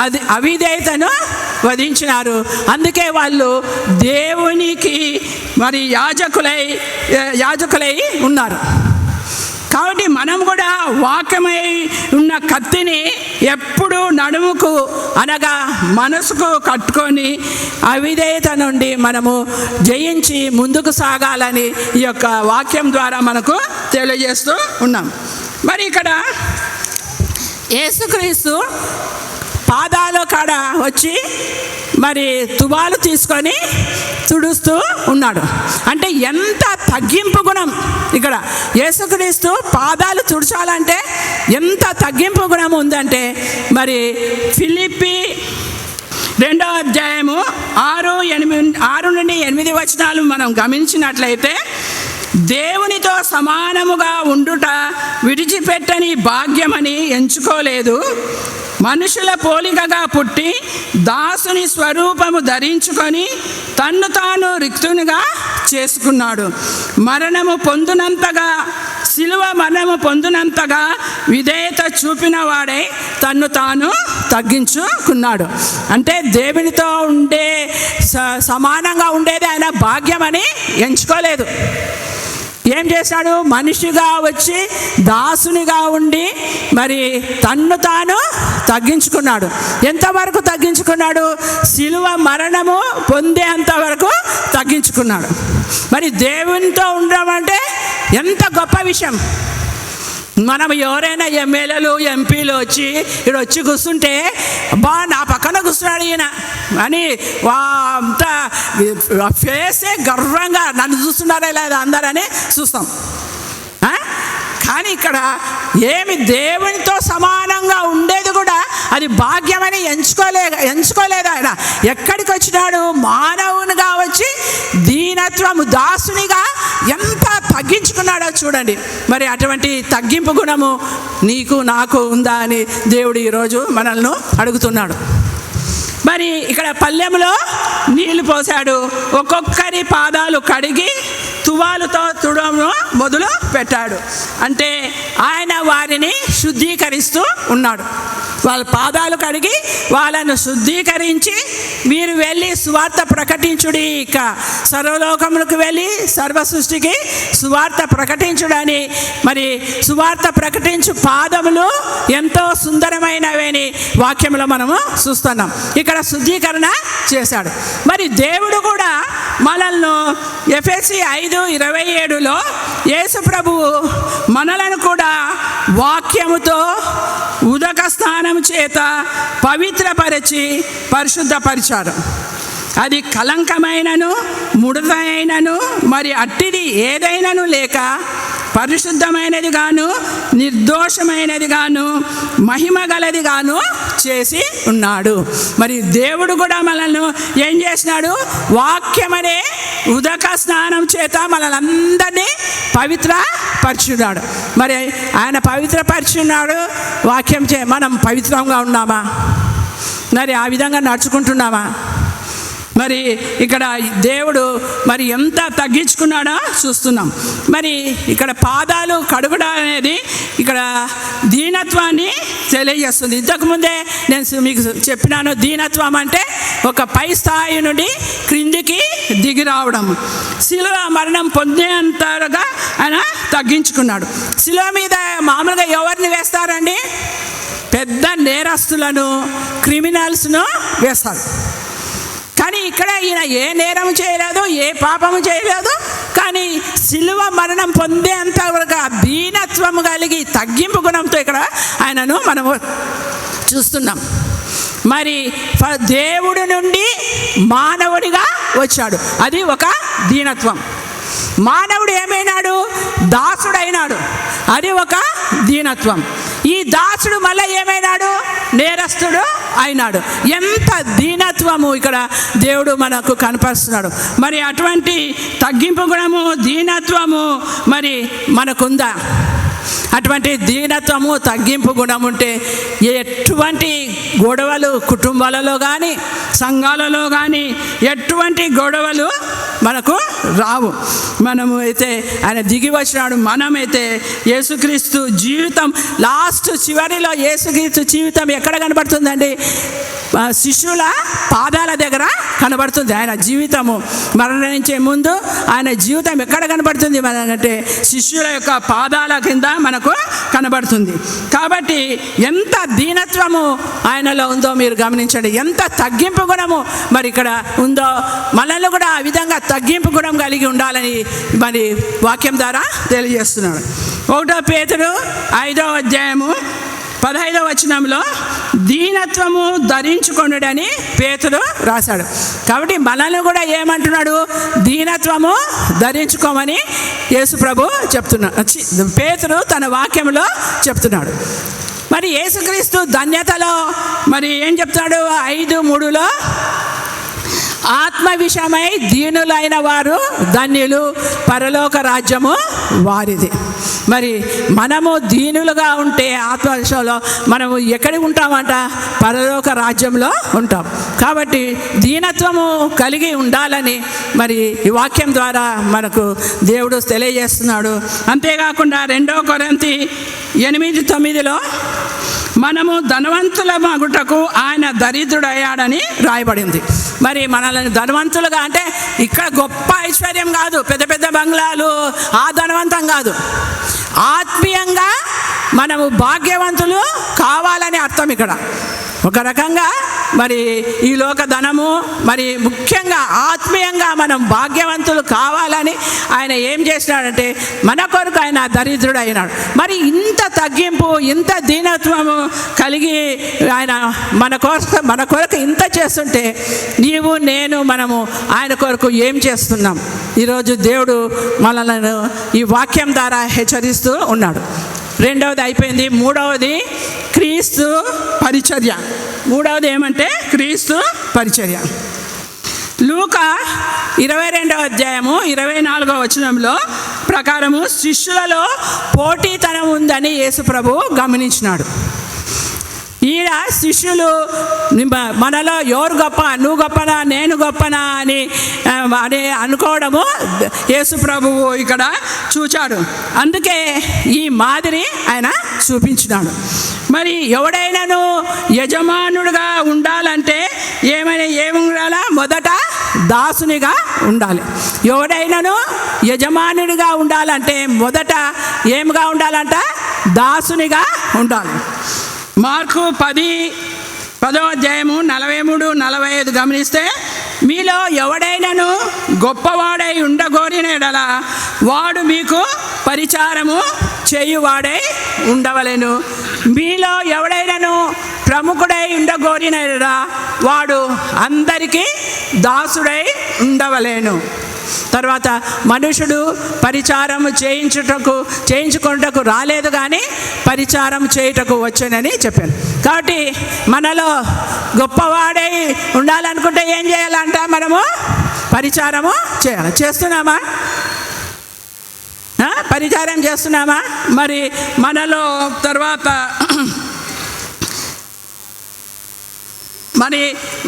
అది అవిధేయతను వధించినారు. అందుకే వాళ్ళు దేవునికి మరి యాజకులై ఉన్నారు. కాబట్టి మనం కూడా వాక్యమై ఉన్న కత్తిని ఎప్పుడు నడుముకు అనగా మనసుకు కట్టుకొని అవిధేయత నుండి మనము జయించి ముందుకు సాగాలని ఈ యొక్క వాక్యం ద్వారా మనకు తెలియజేస్తూ ఉన్నాం. మరి ఇక్కడ యేసుక్రీస్తు పాదాల కాడ వచ్చి మరి తువాలు తీసుకొని తుడుస్తూ ఉన్నాడు. అంటే ఎంత తగ్గింపు గుణం! ఇక్కడ యేసుక్రీస్తు పాదాలు తుడచాలంటే ఎంత తగ్గింపు గుణం ఉందంటే, మరి ఫిలిప్పీ 2వ అధ్యాయము 6 నుండి 8 వచనాలు మనం గమనించినట్లయితే, దేవునితో సమానముగా ఉండుట విడిచిపెట్టని భాగ్యమని ఎంచుకోలేదు, మనుషుల పోలికగా పుట్టి దాసుని స్వరూపము ధరించుకొని తన్ను తాను రిక్తునిగా చేసుకున్నాడు. శిలువ మరణము పొందినంతగా విధేయత చూపిన వాడై తన్ను తాను తగ్గించుకున్నాడు. అంటే దేవునితో ఉండే సమానంగా ఉండేది ఆయన భాగ్యమని ఎంచుకోలేదు. ఏం చేశాడు? మనిషిగా వచ్చి దాసునిగా ఉండి మరి తన్ను తాను తగ్గించుకున్నాడు. ఎంతవరకు తగ్గించుకున్నాడు? శిలువ మరణము పొందేంత వరకు తగ్గించుకున్నాడు. మరి దేవునితో ఉండడం అంటే ఎంత గొప్ప విషయం! మనం ఎవరైనా ఎమ్మెల్యేలు ఎంపీలు వచ్చి కూర్చుంటే, అబ్బా నా పక్కన కూర్చున్నాడు ఈయన అని అంత ఫేసే గర్వంగా నన్ను చూస్తున్నారా లేదా అందరని చూస్తాం. కానీ ఇక్కడ ఏమి దేవునితో సమానంగా ఉండేది కూడా అది భాగ్యమని ఎంచుకోలేదు ఆయన. ఎక్కడికి వచ్చినాడు? మానవునిగా వచ్చి దీనత్వము దాసునిగా ఎంత తగ్గించుకున్నాడో చూడండి. మరి అటువంటి తగ్గింపు గుణము నీకు నాకు ఉందా అని దేవుడు ఈరోజు మనల్ని అడుగుతున్నాడు. మరి ఇక్కడ పళ్ళెంలో నీళ్లు పోసాడు. ఒక్కొక్కరి పాదాలు కడిగి తువాలుతో తుడవను మొదలు పెట్టాడు. అంటే ఆయన వారిని శుద్ధీకరిస్తూ ఉన్నాడు. వాళ్ళ పాదాలు కడిగి వాళ్ళను శుద్ధీకరించి, మీరు వెళ్ళి సువార్త ప్రకటించుడి, ఇక సర్వలోకములకు వెళ్ళి సర్వ సృష్టికి సువార్త ప్రకటించుడని. మరి సువార్త ప్రకటించు పాదములు ఎంతో సుందరమైనవని వాక్యంలో మనము చూస్తున్నాం. ఇక్కడ శుద్ధీకరణ చేశాడు. మరి దేవుడు కూడా మనల్ని ఎఫెసీ 5:27లో యేసు ప్రభువు మనలను కూడా వాక్యముతో ఉదక స్నానం చేత పవిత్రపరిచి పరిశుద్ధపరిచారు. అది కలంకమైనను ముడత అయినను మరి అట్టిది ఏదైనాను లేక పరిశుద్ధమైనది గాను నిర్దోషమైనది గాను మహిమ గలది గాను చేసి ఉన్నాడు. మరి దేవుడు కూడా మనల్ని ఏం చేసినాడు? వాక్యమనే ఉదక స్నానం చేత మనల్ని అందరినీ పవిత్రపరిచున్నాడు. మరి ఆయన పవిత్రపరిచున్నాడు వాక్యం మనం పవిత్రంగా ఉన్నామా? మరి ఆ విధంగా నడుచుకుంటున్నామా? మరి ఇక్కడ దేవుడు మరి ఎంత తగ్గించుకున్నాడో చూస్తున్నాం. మరి ఇక్కడ పాదాలు కడుగుడా అనేది ఇక్కడ దీనత్వాన్ని తెలియజేస్తుంది. ఇంతకుముందే నేను మీకు చెప్పినాను, దీనత్వం అంటే ఒక పై స్థాయి నుండి క్రిందికి దిగి రావడం. శిలువ మరణం పొందేంతగా ఆయన తగ్గించుకున్నాడు. శిలువ మీద మామూలుగా ఎవరిని వేస్తారండి? పెద్ద నేరస్తులను, క్రిమినల్స్ను వేస్తారు. కానీ ఇక్కడ ఈయన ఏ నేరం చేయలేదు, ఏ పాపము చేయలేదు. కానీ శిలువ మరణం పొందేంత వరకు దీనత్వము కలిగి తగ్గింపు గుణంతో ఇక్కడ ఆయనను మనము చూస్తున్నాం. మరి దేవుడి నుండి మానవుడిగా వచ్చాడు, అది ఒక దీనత్వం. మానవుడు ఏమైనాడు? దాసుడైనాడు, అది ఒక దీనత్వం. ఈ దాసుడు మళ్ళీ ఏమైనాడు? నేరస్తుడు అయినాడు. ఎంత దీనత్వము ఇక్కడ దేవుడు మనకు కనపరుస్తున్నాడు. మరి అటువంటి తగ్గింపు గుణము, దీనత్వము మరి మనకుందా? అటువంటి దీనత్వము, తగ్గింపు గుణం ఉంటే ఎటువంటి గొడవలు కుటుంబాలలో కానీ సంఘాలలో కానీ ఎటువంటి గొడవలు మనకు రావు. మనము అయితే ఆయన దిగి వచ్చినాడు. మనమైతే యేసుక్రీస్తు జీవితం లాస్ట్ చివరిలో యేసుక్రీస్తు జీవితం ఎక్కడ కనబడుతుందండి? శిష్యుల పాదాల దగ్గర కనబడుతుంది. ఆయన జీవితము మరణించే ముందు ఆయన జీవితం ఎక్కడ కనబడుతుంది మనకంటే శిష్యుల యొక్క పాదాల కింద మనకు కనబడుతుంది. కాబట్టి ఎంత దీనత్వము ఆయనలో ఉందో మీరు గమనించండి. ఎంత తగ్గింపు గుణము మరి ఇక్కడ ఉందో మనల్ని కూడా ఆ విధంగా తగ్గింపు గుణం కలిగి ఉండాలని మరి వాక్యం ద్వారా తెలియజేస్తున్నాడు. 1 పేతురు 5వ అధ్యాయము 15వ వచనంలో దీనత్వము ధరించుకొనుడని పేతురు రాశాడు. కాబట్టి మనల్ని కూడా ఏమంటున్నాడు? దీనత్వము ధరించుకోమని యేసు ప్రభు చెప్తున్నాడు, పేతురు తన వాక్యంలో చెప్తున్నాడు. మరి యేసుక్రీస్తు ధన్యతలో మరి ఏం చెప్తాడు? 5:3లో ఆత్మ విషయమై దీనులైన వారు ధన్యులు, పరలోక రాజ్యము వారిది. మరి మనము దీనులుగా ఉంటే ఆత్మ విషయంలో మనము ఎక్కడికి ఉంటామంట? పరలోక రాజ్యంలో ఉంటాం. కాబట్టి దీనత్వము కలిగి ఉండాలని మరి ఈ వాక్యం ద్వారా మనకు దేవుడు తెలియజేస్తున్నాడు. అంతేకాకుండా 2 కొరింథీ 8:9లో మనము ధనవంతుల మగుటకు ఆయన దరిద్రుడయ్యాడని రాయబడింది. మరి మనల్ని ధనవంతులుగా అంటే ఇక్కడ గొప్ప ఐశ్వర్యం కాదు, పెద్ద పెద్ద బంగ్లాలు, ఆ ధనవంతం కాదు. ఆత్మీయంగా మనము భాగ్యవంతులు కావాలని అర్థం ఇక్కడ. ఒక రకంగా మరి ఈ లోక ధనము మరి ముఖ్యంగా ఆత్మీయంగా మనం భాగ్యవంతులు కావాలని ఆయన ఏం చేసినాడంటే మన కొరకు ఆయన దరిద్రుడు అయినాడు. మరి ఇంత తగ్గింపు, ఇంత దీనత్వము కలిగి ఆయన మన కొరకు ఇంత చేస్తుంటే నీవు నేను మనము ఆయన కొరకు ఏం చేస్తున్నాం? ఈరోజు దేవుడు మనల్ని ఈ వాక్యం ద్వారా హెచ్చరిస్తూ ఉన్నాడు. 2వది అయిపోయింది. 3వది క్రీస్తు పరిచర్య. 3వది ఏమంటే క్రీస్తు పరిచర్య. లూకా 22వ అధ్యాయము 24వ వచనంలో ప్రకారము శిష్యులలో పోటీతనం ఉందని యేసు ప్రభు గమనించినాడు. ఈడ శిష్యులు మనలో ఎవరు గొప్ప, నువ్వు గొప్పనా నేను గొప్పనా అని అనుకోవడము యేసు ప్రభువు ఇక్కడ చూచాడు. అందుకే ఈ మాదిరి ఆయన చూపించినాడు. మరి ఎవడైనాను యజమానుడిగా ఉండాలంటే ఏమి ఉండాలా? మొదట దాసునిగా ఉండాలి. ఎవడైనాను యజమానుడిగా ఉండాలంటే మొదట ఏమిగా ఉండాలంట? దాసునిగా ఉండాలి. మార్కు 10వ అధ్యాయము 43-45 గమనిస్తే, మీలో ఎవడైనను గొప్పవాడై ఉండగోరిన ఎడల వాడు మీకు పరిచారము చేయువాడై ఉండవలెను. మీలో ఎవడైనను ప్రముఖుడై ఉండగోరిన ఎడల వాడు అందరికీ దాసుడై ఉండవలేను. తర్వాత మనుషుడు పరిచారం చేయించుకొనుటకు రాలేదు కానీ పరిచారం చేయుటకు వచ్చానని చెప్పాను. కాబట్టి మనలో గొప్పవాడై ఉండాలనుకుంటే ఏం చేయాలంట? మనము పరిచారము చేయాలి. చేస్తున్నామా? పరిచారం చేస్తున్నామా? మరి మనలో తర్వాత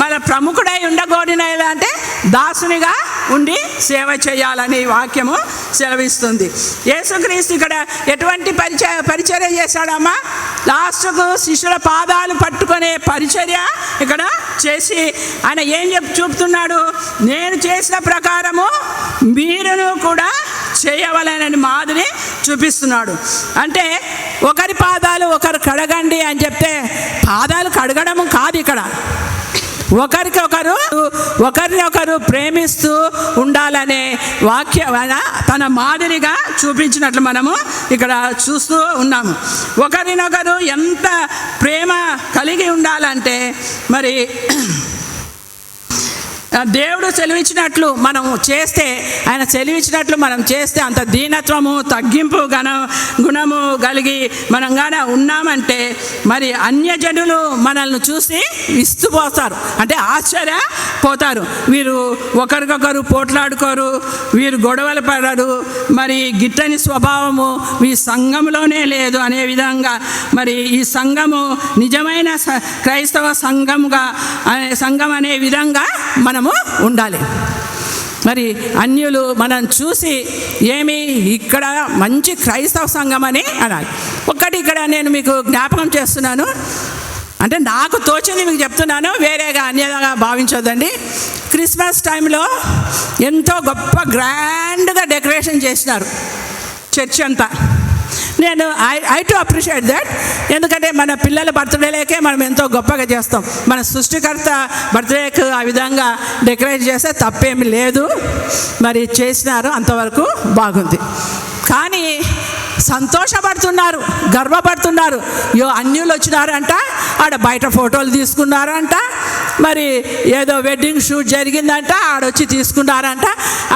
మన ప్రముఖుడై ఉండగోరిన అంటే దాసునిగా ఉండి సేవ చేయాలని వాక్యము సెలవిస్తుంది. యేసుక్రీస్తు ఇక్కడ ఎటువంటి పరిచర్య చేశాడమ్మా? లాస్ట్కు శిష్యుల పాదాలు పట్టుకునే పరిచర్య ఇక్కడ చేసి ఆయన ఏం చూపుతున్నాడు? నేను చేసిన ప్రకారము మీరును కూడా చేయవలెనని మాదిరి చూపిస్తున్నాడు. అంటే ఒకరి పాదాలు ఒకరు కడగండి అని చెప్తే పాదాలు కడగడం కాదు, ఇక్కడ ఒకరినొకరు ప్రేమిస్తూ ఉండాలనే వాక్యం తన మాదిరిగా చూపించినట్లు మనము ఇక్కడ చూస్తూ ఉన్నాము. ఒకరినొకరు ఎంత ప్రేమ కలిగి ఉండాలంటే మరి దేవుడు సెలవిచ్చినట్లు మనం చేస్తే, ఆయన సెలవిచ్చినట్లు మనం చేస్తే అంత దీనత్వము తగ్గింపు గుణము కలిగి మనం గాన ఉన్నామంటే మరి అన్యజనులు మనల్ని చూసి విస్తుపోతారు, అంటే ఆశ్చర్యపోతారు. వీరు ఒకరికొకరు పోట్లాడుకోరు, వీరు గొడవలు పడరు, మరి గిట్టని స్వభావము ఈ సంఘంలోనే లేదు అనే విధంగా మరి ఈ సంఘము నిజమైన క్రైస్తవ సంఘం అనే విధంగా మనము ఉండాలి. మరి అన్యులు మనం చూసి ఏమి ఇక్కడ మంచి క్రైస్తవ సంఘం అని అనాలి. ఒక్కటి ఇక్కడ నేను మీకు జ్ఞాపకం చేస్తున్నాను, అంటే నాకు తోచింది మీకు చెప్తున్నాను, వేరేగా అన్యగా భావించొద్దండి. క్రిస్మస్ టైంలో ఎంతో గొప్ప గ్రాండ్గా డెకరేషన్ చేసినారు చర్చ్ అంతా. నేను ఐ టు అప్రిషియేట్ దట్. ఎందుకంటే మన పిల్లల బర్త్డేలకే మనం ఎంతో గొప్పగా చేస్తాం. మన సృష్టికర్త బర్త్డేకి ఆ విధంగా డెకరేట్ చేస్తే తప్పేమి లేదు. మరి చేసినారు, అంతవరకు బాగుంది. కానీ సంతోషపడుతున్నారు, గర్వపడుతున్నారు. అన్యులు వచ్చినారంట, ఆడ బయట ఫోటోలు తీసుకున్నారంట, మరి ఏదో వెడ్డింగ్ షూట్ జరిగిందంట, ఆడొచ్చి తీసుకున్నారంట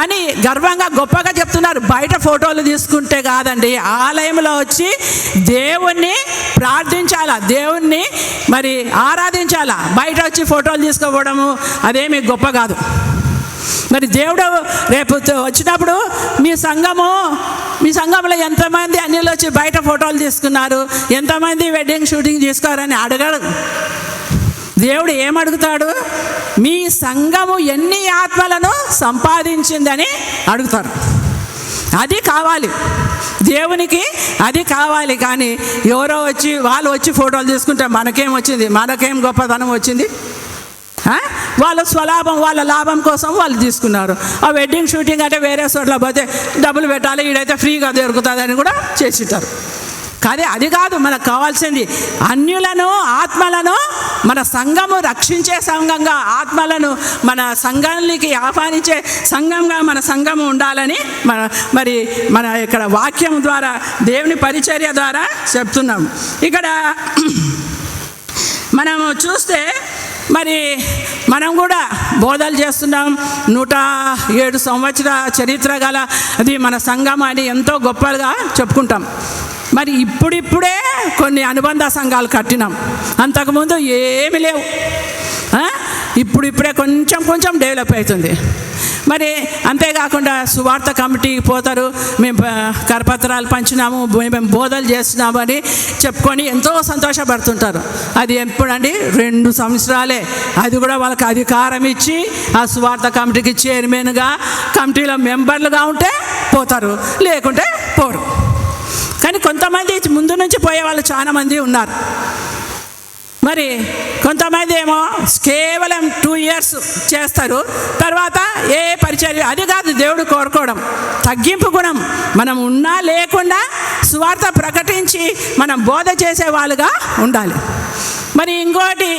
అని గర్వంగా గొప్పగా చెప్తున్నారు. బయట ఫోటోలు తీసుకుంటే కాదండి, ఆలయంలో వచ్చి దేవుణ్ణి ప్రార్థించాలా, దేవుణ్ణి మరి ఆరాధించాలా. బయట వచ్చి ఫోటోలు తీసుకోవడము అదేమి గొప్ప కాదు. మరి దేవుడు రేపు వచ్చినప్పుడు మీ సంఘంలో ఎంతమంది అన్యులు వచ్చి బయట ఫోటోలు తీసుకున్నారు, ఎంతమంది వెడ్డింగ్ షూటింగ్ తీసుకోరని అడగడు. దేవుడు ఏమడుగుతాడు? మీ సంఘము ఎన్ని ఆత్మలను సంపాదించిందని అడుగుతారు. అది కావాలి దేవునికి, అది కావాలి. కానీ ఎవరో వచ్చి వాళ్ళు వచ్చి ఫోటోలు తీసుకుంటే మనకేం వచ్చింది? మనకేం గొప్పతనం వచ్చింది? వాళ్ళ స్వలాభం, వాళ్ళ లాభం కోసం వాళ్ళు తీసుకున్నారు. ఆ వెడ్డింగ్ షూటింగ్ అంటే వేరే చోట్ల పోతే డబ్బులు పెట్టాలి, ఈడైతే ఫ్రీగా దొరుకుతుందని కూడా చేసిట్టారు. కానీ అది కాదు మనకు కావాల్సింది. అన్యులను, ఆత్మలను మన సంఘము రక్షించే సంఘంగా, ఆత్మలను మన సంఘానికి ఆహ్వానించే సంఘంగా మన సంఘము ఉండాలని మరి మన ఇక్కడ వాక్యం ద్వారా, దేవుని పరిచర్య ద్వారా చెప్తున్నాం. ఇక్కడ మనము చూస్తే మరి మనం కూడా బోధలు చేస్తున్నాం. 107 సంవత్సరాల చరిత్ర గల అది మన సంఘం అని ఎంతో గొప్పగా చెప్పుకుంటాం. మరి ఇప్పుడిప్పుడే కొన్ని అనుబంధ సంఘాలు కట్టినాం, అంతకుముందు ఏమీ లేవు. ఇప్పుడిప్పుడే కొంచెం డెవలప్ అవుతుంది. మరి అంతేకాకుండా సువార్త కమిటీకి పోతారు, మేము కరపత్రాలు పంచినాము, మేము బోధలు చేస్తున్నాము అని చెప్పుకొని ఎంతో సంతోషపడుతుంటారు. అది ఎప్పుడండి? 2 సంవత్సరాలే. అది కూడా వాళ్ళకి అధికారం ఇచ్చి ఆ సువార్త కమిటీకి చైర్మన్గా, కమిటీలో మెంబర్లుగా ఉంటే పోతారు, లేకుంటే పోరు. కానీ కొంతమంది ముందు నుంచి పోయే వాళ్ళు చాలామంది ఉన్నారు. మరి కొంతమంది ఏమో కేవలం 2 years చేస్తారు, తర్వాత ఏ పరిచర్య. అది కాదు దేవుడు కోరుకోవడం, తగ్గింపు గుణం. మనం ఉన్నా లేకుండా సువార్త ప్రకటించి మనం బోధ చేసే వాళ్ళుగా ఉండాలి. మరి ఇంకోటి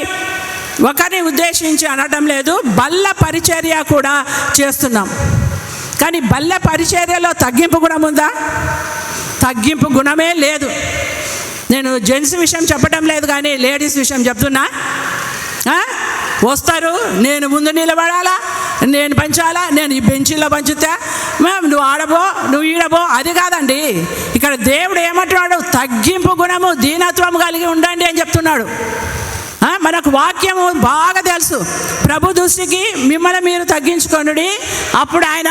ఒకరిని ఉద్దేశించి అనడం లేదు, బల్ల పరిచర్య కూడా చేస్తున్నాం. కానీ బల్ల పరిచర్యలో తగ్గింపు గుణం ఉందా? తగ్గింపు గుణమే లేదు. నేను జెంట్స్ విషయం చెప్పడం లేదు, కానీ లేడీస్ విషయం చెప్తున్నా. వస్తారు, నేను ముందు నిలబడాలా, నేను పంచాలా, నేను ఈ బెంచీలో పంచుతా, నువ్వు ఆడబో, నువ్వు ఈడబో, అది కాదండి. ఇక్కడ దేవుడు ఏమంటున్నాడు? తగ్గింపు గుణము, దీనత్వం కలిగి ఉండండి అని చెప్తున్నాడు. మనకు వాక్యము బాగా తెలుసు. ప్రభు దృష్టికి మిమ్మల్ని మీరు తగ్గించుకొనుడి, అప్పుడు ఆయన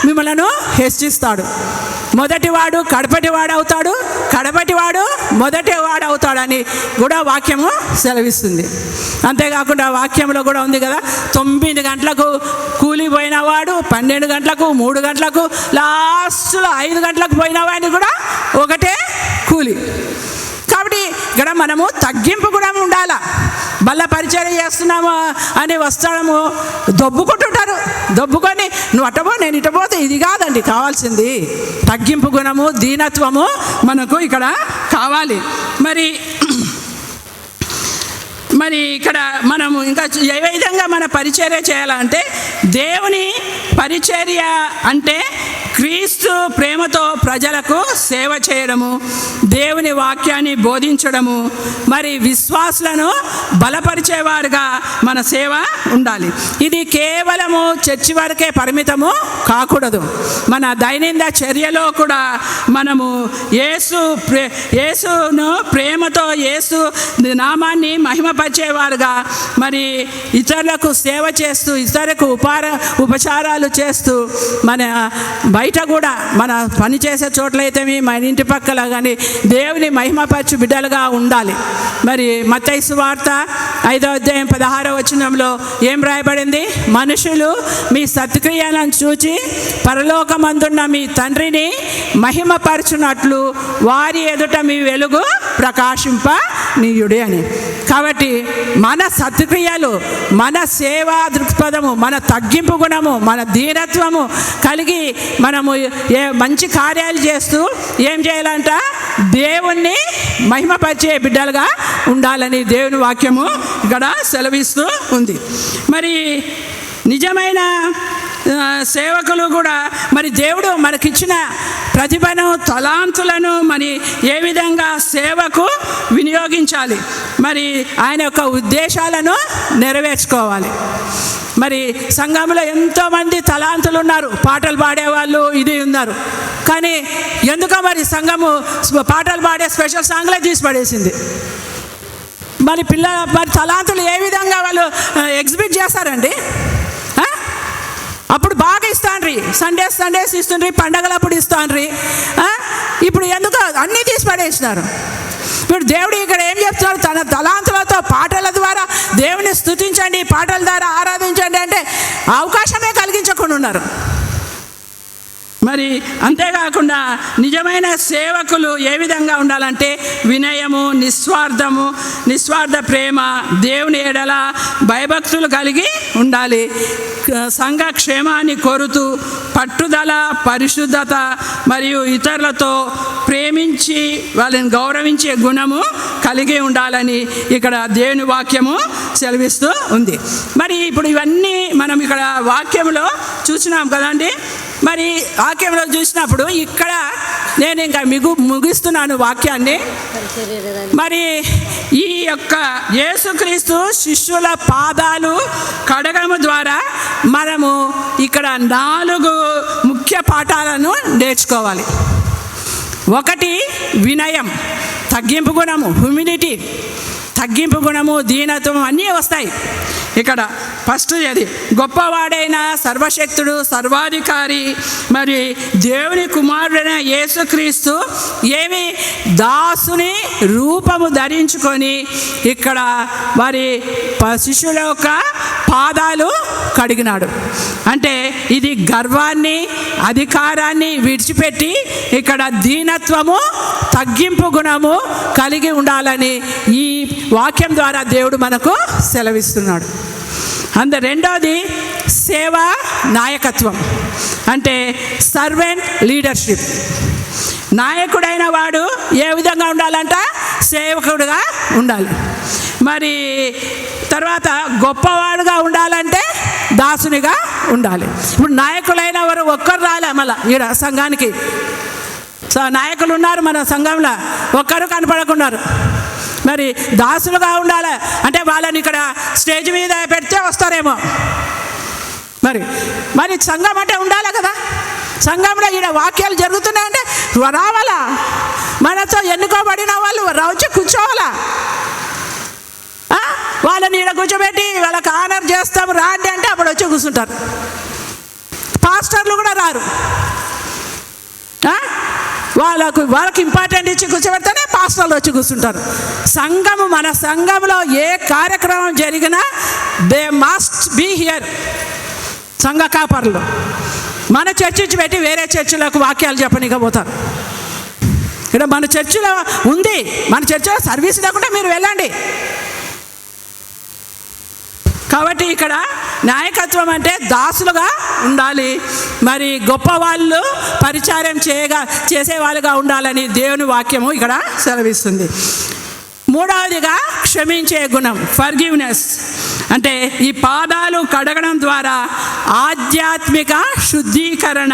మిమ్మల్ని హెచ్చిస్తాడు. మొదటివాడు కడపటివాడు అవుతాడు, కడపటివాడు మొదటివాడు అవుతాడని కూడా వాక్యము సెలవిస్తుంది. అంతేకాకుండా వాక్యంలో కూడా ఉంది కదా, 9 గంటలకు కూలిపోయిన వాడు 12 గంటలకు, 3 గంటలకు, లాస్ట్లో 5 గంటలకు పోయిన వాడిని కూడా ఒకటే కూలి. కాబట్టి ఇక్కడ మనము తగ్గింపు కూడా ఉండాలా. బల్ల పరిచర్య చేస్తున్నాము అని వస్తాము, దొబ్బుకుంటుంటారు. దొబ్బుకొని నువ్వు అటబో, నేను ఇటపోతే, ఇది కాదండి కావాల్సింది. తగ్గింపు గుణము, దీనత్వము మనకు ఇక్కడ కావాలి. మరి ఇక్కడ మనము ఇంకా ఏ విధంగా మన పరిచర్య చేయాలంటే, దేవుని పరిచర్య అంటే క్రీస్తు ప్రేమతో ప్రజలకు సేవ చేయడము, దేవుని వాక్యాన్ని బోధించడము, మరి విశ్వాసులను బలపరిచేవారుగా మన సేవ ఉండాలి. ఇది కేవలము చర్చి వరకే పరిమితము మన దైనందిన చర్యలో కూడా మనము యేసును ప్రేమతో, యేసు నామాన్ని మహిమపరిచేవారుగా, మరి ఇతరులకు సేవ చేస్తూ, ఇతరులకు ఉపచారాలు చేస్తూ, మన బయట కూడా మన పని చేసే చోట్లయితేమి, మన ఇంటి పక్కల కానీ దేవుని మహిమపరచు బిడ్డలుగా ఉండాలి. మరి మత్తయి సువార్త 5వ అధ్యాయం 16వ వచనంలో ఏం రాయబడింది? మనుషులు మీ సత్క్రియలను చూచి పరలోకమందున్న మీ తండ్రిని మహిమపరచునట్లు వారి ఎదుట మీ వెలుగు ప్రకాశింపనీయుడి అని. కాబట్టి మన సత్క్రియలు, మన సేవా దృక్పథము, మన తగ్గింపు గుణము, మన దీనత్వము కలిగి మనము మంచి కార్యాలు చేస్తూ ఏం చేయాలంట? దేవుణ్ణి మహిమపరిచే బిడ్డలుగా ఉండాలని దేవుని వాక్యము ఇక్కడ సెలవిస్తూ ఉంది. మరి నిజమైన సేవకులు కూడా మరి దేవుడు మనకిచ్చిన ప్రతిభను, తలాంతులను మరి ఏ విధంగా సేవకు వినియోగించాలి, మరి ఆయన యొక్క ఉద్దేశాలను నెరవేర్చుకోవాలి. మరి సంఘంలో ఎంతోమంది తలాంతులు ఉన్నారు, పాటలు పాడేవాళ్ళు ఇది ఉన్నారు. కానీ ఎందుకో మరి సంఘము పాటలు పాడే స్పెషల్ సాంగ్లే తీసి పడేసింది. మరి మరి తలాంతులు ఏ విధంగా వాళ్ళు ఎగ్జిబిట్ చేస్తారండి? అప్పుడు బాగా ఇస్తాండ్రి, సండేస్ ఇస్తుండ్రి, పండగలప్పుడు ఇస్తాండ్రి. ఇప్పుడు ఎందుకు అన్నీ తీసి పడేసినారు? ఇప్పుడు దేవుడు ఇక్కడ ఏం చెప్తున్నాడు? తన తలాంతులతో పాటల ద్వారా దేవుని స్తుతించండి, పాటల ద్వారా ఆరాధించండి అంటే అవకాశమే కలిగించకుండా ఉన్నారు. మరి అంతేకాకుండా నిజమైన సేవకులు ఏ విధంగా ఉండాలంటే వినయము, నిస్వార్థ ప్రేమ, దేవుని ఎడల భయభక్తులు కలిగి ఉండాలి. సంఘ క్షేమాన్ని కోరుతూ పట్టుదల, పరిశుద్ధత మరియు ఇతరులతో ప్రేమించి వాళ్ళని గౌరవించే గుణము కలిగి ఉండాలని ఇక్కడ దేవుని వాక్యము సెలవిస్తూ ఉంది. మరి ఇప్పుడు ఇవన్నీ మనం ఇక్కడ వాక్యంలో చూసినాం కదండి. మరి వాక్యంలో చూసినప్పుడు ఇక్కడ నేను ఇంకా ముగిస్తున్నాను వాక్యాన్ని. మరి ఈ యొక్క యేసుక్రీస్తు శిష్యుల పాదాలు కడగము ద్వారా మనము ఇక్కడ 4 ముఖ్య పాఠాలను నేర్చుకోవాలి. 1 వినయం, తగ్గింపు గుణము, హ్యూమిలిటీ, తగ్గింపు గుణము, దీనత్వం అన్నీ వస్తాయి. ఇక్కడ ఫస్ట్ అది గొప్పవాడైన సర్వశక్తుడు, సర్వాధికారి మరి దేవుని కుమారుడైన యేసుక్రీస్తు ఏమి దాసుని రూపము ధరించుకొని ఇక్కడ వారి శిష్యుల యొక్క పాదాలు కడిగినాడు. అంటే ఇది గర్వాన్ని, అధికారాన్ని విడిచిపెట్టి ఇక్కడ దీనత్వము, తగ్గింపు గుణము కలిగి ఉండాలని ఈ వాక్యం ద్వారా దేవుడు మనకు సెలవిస్తున్నాడు. రెండోది సేవా నాయకత్వం, అంటే సర్వెంట్ లీడర్షిప్. నాయకుడైన వాడు ఏ విధంగా ఉండాలంట? సేవకుడుగా ఉండాలి. మరి తర్వాత గొప్పవాడుగా ఉండాలంటే దాసునిగా ఉండాలి. ఇప్పుడు నాయకులైన వారు ఒక్కరు రాలే మళ్ళీ ఈడ సంఘానికి. నాయకులు ఉన్నారు మన సంఘంలో, ఒక్కరు కనపడకున్నారు. మరి దాసులుగా ఉండాలి అంటే వాళ్ళని ఇక్కడ స్టేజ్ మీద పెడితే వస్తారేమో. మరి సంఘం అంటే ఉండాలి కదా. సంఘంలో ఈడ వాక్యాలు జరుగుతున్నాయంటే రావాలా, మనతో ఎన్నుకోబడిన వాళ్ళు వచ్చి కూర్చోవాలా. వాళ్ళని ఈడ కూర్చోబెట్టి వాళ్ళకి ఆనర్ చేస్తాము రాండి అంటే అప్పుడు వచ్చి కూర్చుంటారు. పాస్టర్లు కూడా రారు. వాళ్ళకి ఇంపార్టెంట్ ఇచ్చి కూర్చోబెడితేనే పాస్టర్లు వచ్చి కూర్చుంటారు. సంఘము, మన సంఘంలో ఏ కార్యక్రమం జరిగినా దే మస్ట్ బీ హియర్. సంఘ కాపర్లు మన చర్చి పెట్టి వేరే చర్చిలకు వాక్యాలు చెప్పనికపోతారు. ఇక్కడ మన చర్చిలో ఉంది, మన చర్చిలో సర్వీస్ లేకుండా మీరు వెళ్ళండి. కాబట్టి ఇక్కడ నాయకత్వం అంటే దాసులుగా ఉండాలి. మరి గొప్ప వాళ్ళు పరిచారం చేసేవాళ్ళుగా ఉండాలని దేవుని వాక్యము ఇక్కడ సెలవిస్తుంది. మూడవదిగా క్షమించే గుణం, ఫర్గివ్నెస్. అంటే ఈ పాదాలు కడగడం ద్వారా ఆధ్యాత్మిక శుద్ధీకరణ,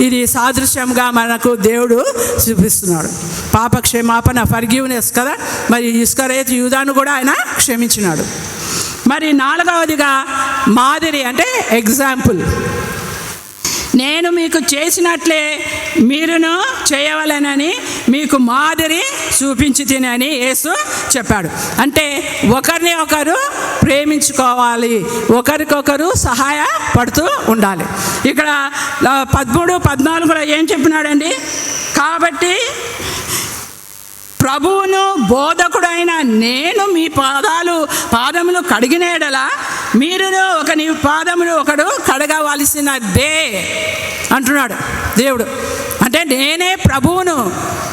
ఇది సాదృశ్యంగా మనకు దేవుడు చూపిస్తున్నాడు. పాప క్షమాపణ, ఫర్గివ్నెస్ కదా. మరి ఇస్కరియోతు యూదాను కూడా ఆయన క్షమించినాడు. మరి నాలుగవదిగా మాదిరి అంటే ఎగ్జాంపుల్. నేను మీకు చేసినట్లే మీరును చేయవలెనని మీకు మాదిరి చూపించి తినని యేసు చెప్పాడు. అంటే ఒకరిని ఒకరు ప్రేమించుకోవాలి, ఒకరికొకరు సహాయపడుతూ ఉండాలి. ఇక్కడ 13-14 ఏం చెప్పినాడండి? కాబట్టి ప్రభువును బోధకుడైన నేను మీ పాదములు కడిగిన ఎడల మీరును ఒకని పాదములు ఒకడు కడగవలసినదే అంటున్నాడు దేవుడు. అంటే నేనే ప్రభువును,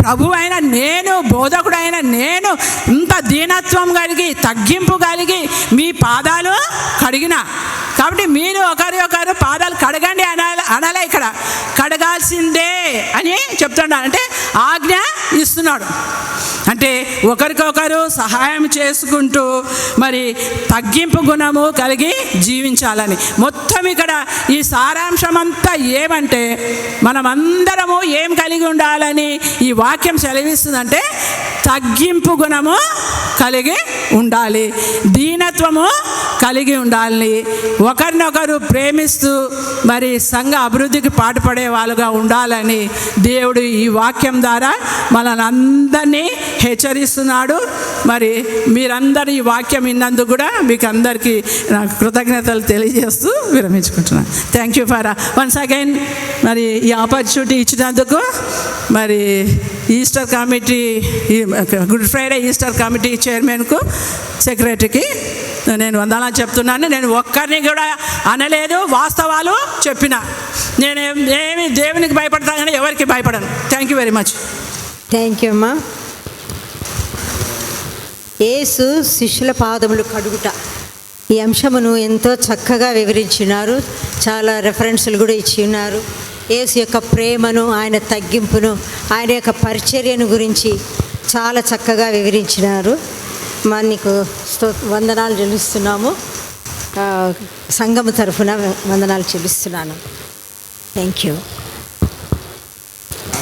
ప్రభు అయిన నేను, బోధకుడైన నేను ఇంత దీనత్వం కలిగి, తగ్గింపు కలిగి మీ పాదాలు కడిగిన. కాబట్టి మీరు ఒకరు పాదాలు కడగండి అనాలి. ఇక్కడ కడగాల్సిందే అని చెప్తున్నాడు. అంటే ఆజ్ఞ ఇస్తున్నాడు. అంటే ఒకరికొకరు సహాయం చేసుకుంటూ మరి తగ్గింపు గుణము కలిగి జీవించాలని. మొత్తం ఇక్కడ ఈ సారాంశం అంతా ఏమంటే మనమందరము ఏం కలిగి ఉండాలని ఈ వాక్యం సెలవిస్తుందంటే తగ్గింపు గుణము కలిగి ఉండాలి, దీనత్వము కలిగి ఉండాలి, ఒకరినొకరు ప్రేమిస్తూ మరి సంఘ అభివృద్ధికి పాటుపడే వాళ్ళుగా ఉండాలని దేవుడు ఈ వాక్యం ద్వారా మనల్ని హెచ్చరిస్తున్నాడు. మరి మీరందరూ ఈ వాక్యం విన్నందుకు కూడా మీకు అందరికీ నాకు కృతజ్ఞతలు తెలియజేస్తూ విరమించుకుంటున్నాను. Thank you for once again మరి ఈ ఆపర్చునిటీ ఇచ్చినందుకు. మరి Easter committee, good Friday Easter committee చైర్మన్కు, సెక్రటరీకి నేను వందనాలు చెప్తున్నాను. నేను ఒక్కరిని కూడా అనలేదు, వాస్తవాలు చెప్పిన. నేను ఏమి దేవునికి భయపడతాను కానీ ఎవరికి భయపడను. Thank you very much. Thank you అమ్మా. యేసు శిష్యుల పాదములు కడుగుట, ఈ అంశమును ఎంతో చక్కగా వివరించినారు. చాలా రెఫరెన్సులు కూడా ఇచ్చి ఉన్నారు. యేసు యొక్క ప్రేమను, ఆయన తగ్గింపును, ఆయన యొక్క పరిచర్యను గురించి చాలా చక్కగా వివరించినారు. నీకు వందనాలు చెల్లిస్తున్నాము. సంఘము తరఫున వందనాలు చెల్లిస్తున్నాను. Thank you.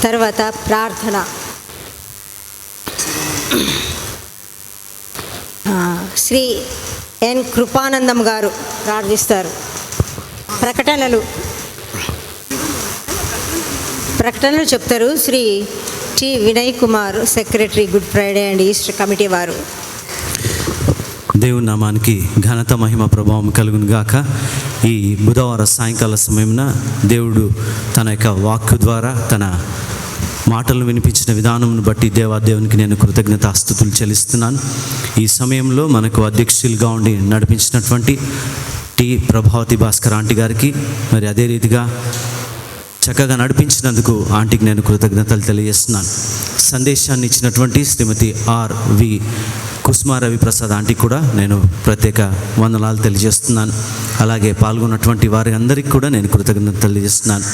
తర్వాత ప్రార్థన. శ్రీ ఎన్ కృపానందం గారు ప్రార్థిస్తారు. ప్రకటనలు చెప్తారు Shri T Vinay Kumar, secretary, good Friday and Easter committee వారు. దేవుని నామానికి ఘనత, మహిమ, ప్రభావం కలుగును గాక. ఈ బుధవార సాయంకాల సమయమున దేవుడు తన యొక్క వాక్కు ద్వారా తన మాటలు వినిపించిన విధానంను బట్టి దేవునికి నేను కృతజ్ఞతాస్తుతులు చెల్లిస్తున్నాను. ఈ సమయంలో మనకు అధ్యక్షులుగా ఉండి నడిపించినటువంటి టి ప్రభావతి భాస్కర్ ఆంటీ గారికి, మరి అదే రీతిగా చక్కగా నడిపించినందుకు ఆంటీకి నేను కృతజ్ఞతలు తెలియజేస్తున్నాను. సందేశాన్ని ఇచ్చినటువంటి శ్రీమతి ఆర్వి కుస్మా రవిప్రసాద్ ఆంటీ కూడా నేను ప్రత్యేక వందనాలు తెలియజేస్తున్నాను. అలాగే పాల్గొన్నటువంటి వారి అందరికీ కూడా నేను కృతజ్ఞతలు తెలియజేస్తున్నాను.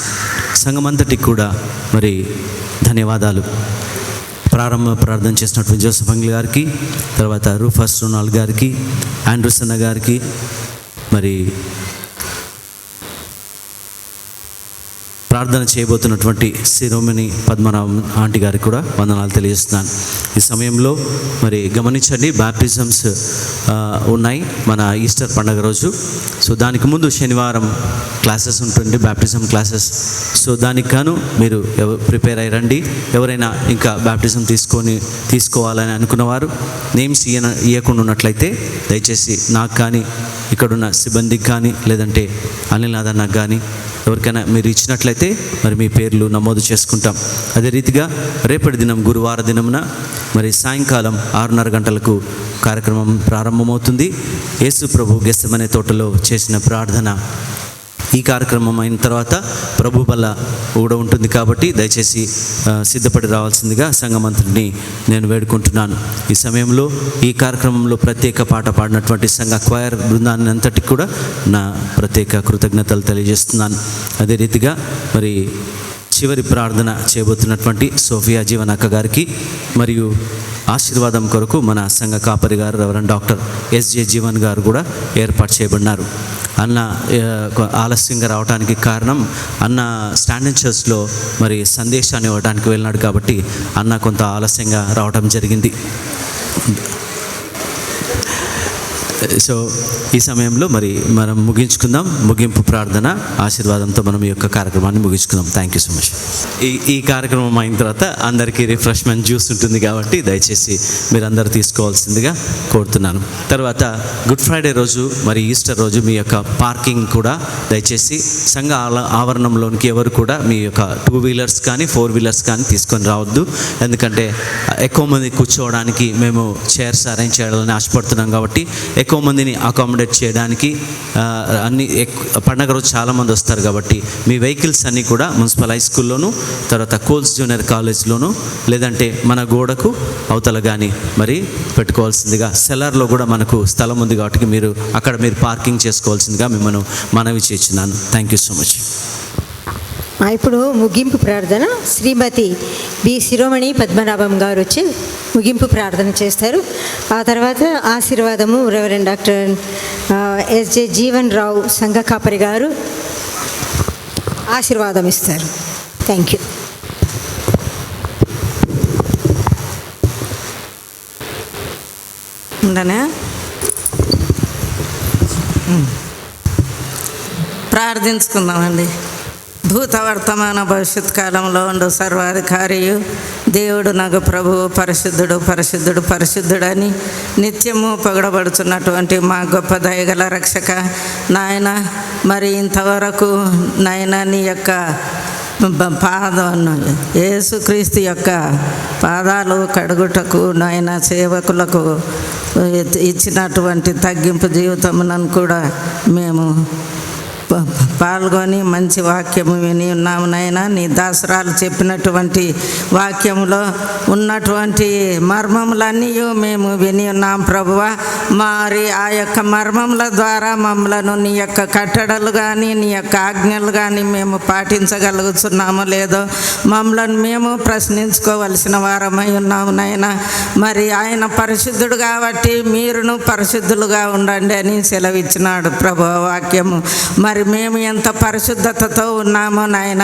సంఘమంతటికి కూడా మరి ధన్యవాదాలు. ప్రారంభ ప్రార్థన చేసినటువంటి జోసెఫ్ అంగిల్ గారికి, తర్వాత రూఫస్ రొనాల్డ్ గారికి, ఆండ్రూసన్న గారికి, మరి ప్రార్థన చేయబోతున్నటువంటి శిరోమణి పద్మనాభం ఆంటీ గారికి కూడా వందనాలు తెలియజేస్తున్నాను. ఈ సమయంలో మరి గమనించండి, బ్యాప్టిజమ్స్ ఉన్నాయి మన ఈస్టర్ పండుగ రోజు. సో దానికి ముందు శనివారం క్లాసెస్ ఉంటుంది, బ్యాప్టిజం క్లాసెస్. సో దానికి గాను మీరు ప్రిపేర్ అయ్యండి. ఎవరైనా ఇంకా బ్యాప్టిజం తీసుకోవాలని అనుకున్నవారు నేమ్స్ ఇవ్వకుండా ఉన్నట్లయితే దయచేసి నాకు కానీ, ఇక్కడున్న సిబ్బందికి కానీ, లేదంటే అనిల్ నాదన్నకు కానీ ఎవరికైనా మీరు ఇచ్చినట్లయితే మరి మీ పేర్లు నమోదు చేసుకుంటాం. అదే రీతిగా రేపటి దినం గురువార దినమున మరి సాయంకాలం 6:30 గంటలకు కార్యక్రమం ప్రారంభమవుతుంది. యేసు ప్రభు గెత్సెమనే తోటలో చేసిన ప్రార్థన ఈ కార్యక్రమం అయిన తర్వాత ప్రభు బల్ల కూడా ఉంటుంది కాబట్టి దయచేసి సిద్ధపడి రావాల్సిందిగా సంఘమంత్రిని నేను వేడుకుంటున్నాను. ఈ సమయంలో ఈ కార్యక్రమంలో ప్రత్యేక పాట పాడినటువంటి సంఘ క్వైర్ బృందాన్ని అంతటికి కూడా నా ప్రత్యేక కృతజ్ఞతలు తెలియజేస్తున్నాను. అదే రీతిగా మరి చివరి ప్రార్థన చేయబోతున్నటువంటి సోఫియా జీవన్ అక్క గారికి మరియు ఆశీర్వాదం కొరకు మన సంఘ కాపరి గారు రెవరెండ్ డాక్టర్ ఎస్జే జీవన్ గారు కూడా ఏర్పాటు చేయబడినారు. అన్న ఆలస్యంగా రావడానికి కారణం అన్న స్టాండర్డ్ చర్చ్లో మరి సందేశాన్ని ఇవ్వడానికి వెళ్ళినాడు కాబట్టి అన్న కొంత ఆలస్యంగా రావడం జరిగింది. సో ఈ సమయంలో మరి మనం ముగించుకుందాం. ముగింపు ప్రార్థన ఆశీర్వాదంతో మనం ఈ యొక్క కార్యక్రమాన్ని ముగించుకుందాం. Thank you so much. ఈ కార్యక్రమం అయిన తర్వాత అందరికీ రిఫ్రెష్మెంట్ జ్యూస్ ఉంటుంది కాబట్టి దయచేసి మీరందరూ తీసుకోవాల్సిందిగా కోరుతున్నాను. తర్వాత గుడ్ ఫ్రైడే రోజు మరి ఈస్టర్ రోజు మీ యొక్క పార్కింగ్ కూడా దయచేసి సంఘ ఆవరణంలోనికి ఎవరు కూడా మీ యొక్క 2 వీలర్స్ కానీ 4 వీలర్స్ కానీ తీసుకొని రావద్దు. ఎందుకంటే ఎక్కువ మంది కూర్చోవడానికి మేము చైర్స్ అరేంజ్ చేయాలని ఆశపడుతున్నాం కాబట్టి ఎక్కువ మందిని అకామిడేట్ చేయడానికి పండగ రోజు చాలామంది వస్తారు కాబట్టి మీ వెహికల్స్ అన్నీ కూడా మున్సిపల్ హై స్కూల్లోను, తర్వాత కోల్స్ జూనియర్ కాలేజ్లోను, లేదంటే మన గోడకు అవతల కానీ మరి పెట్టుకోవాల్సిందిగా, సెల్లర్లో కూడా మనకు స్థలం ఉంది కాబట్టి మీరు అక్కడ పార్కింగ్ చేసుకోవాల్సిందిగా మిమ్మల్ని మనవి చేస్తున్నాను. Thank you so much. ఇప్పుడు ముగింపు ప్రార్థన శ్రీమతి బి శిరోమణి పద్మనాభం గారు వచ్చి ముగింపు ప్రార్థన చేస్తారు. ఆ తర్వాత ఆశీర్వాదము రెవరెండ్ డాక్టర్ ఎస్జే జీవన్ రావు సంఘ కాపరి గారు ఆశీర్వాదం ఇస్తారు. Thank you. ఉండనే ప్రార్థించుకుందామండి. భూత వర్తమాన భవిష్యత్ కాలంలో ఉండు సర్వాధికారియు దేవుడు నాకు ప్రభువు పరిశుద్ధుడు పరిశుద్ధుడు పరిశుద్ధుడని నిత్యము పొగడబడుచున్నటువంటి మా గొప్ప దయగల రక్షక నాయన, మరి ఇంతవరకు నాయన నీ యొక్క యేసుక్రీస్తు యొక్క పాదాలు కడుగుటకు నాయన సేవకులకు ఇచ్చినటువంటి తగ్గింపు జీవితములను కూడా మేము పాల్గొని మంచి వాక్యము విని ఉన్నాము నాయనా. నీ దాసరాలు చెప్పినటువంటి వాక్యములో ఉన్నటువంటి మర్మములన్నీ మేము విని ఉన్నాం ప్రభువా. మరి ఆ యొక్క మర్మముల ద్వారా మమ్మలను నీ యొక్క కట్టడలు కానీ నీ యొక్క ఆజ్ఞలు కానీ మేము పాటించగలుగుతున్నామో లేదో మమ్మలను మేము ప్రశ్నించుకోవలసిన వారమై ఉన్నాము నాయనా. మరి ఆయన పరిశుద్ధుడు కాబట్టి మీరును పరిశుద్ధులుగా ఉండండి అని సెలవిచ్చినాడు ప్రభువా వాక్యము. మరి మేము ఎంత పరిశుద్ధతతో ఉన్నామో నాయన,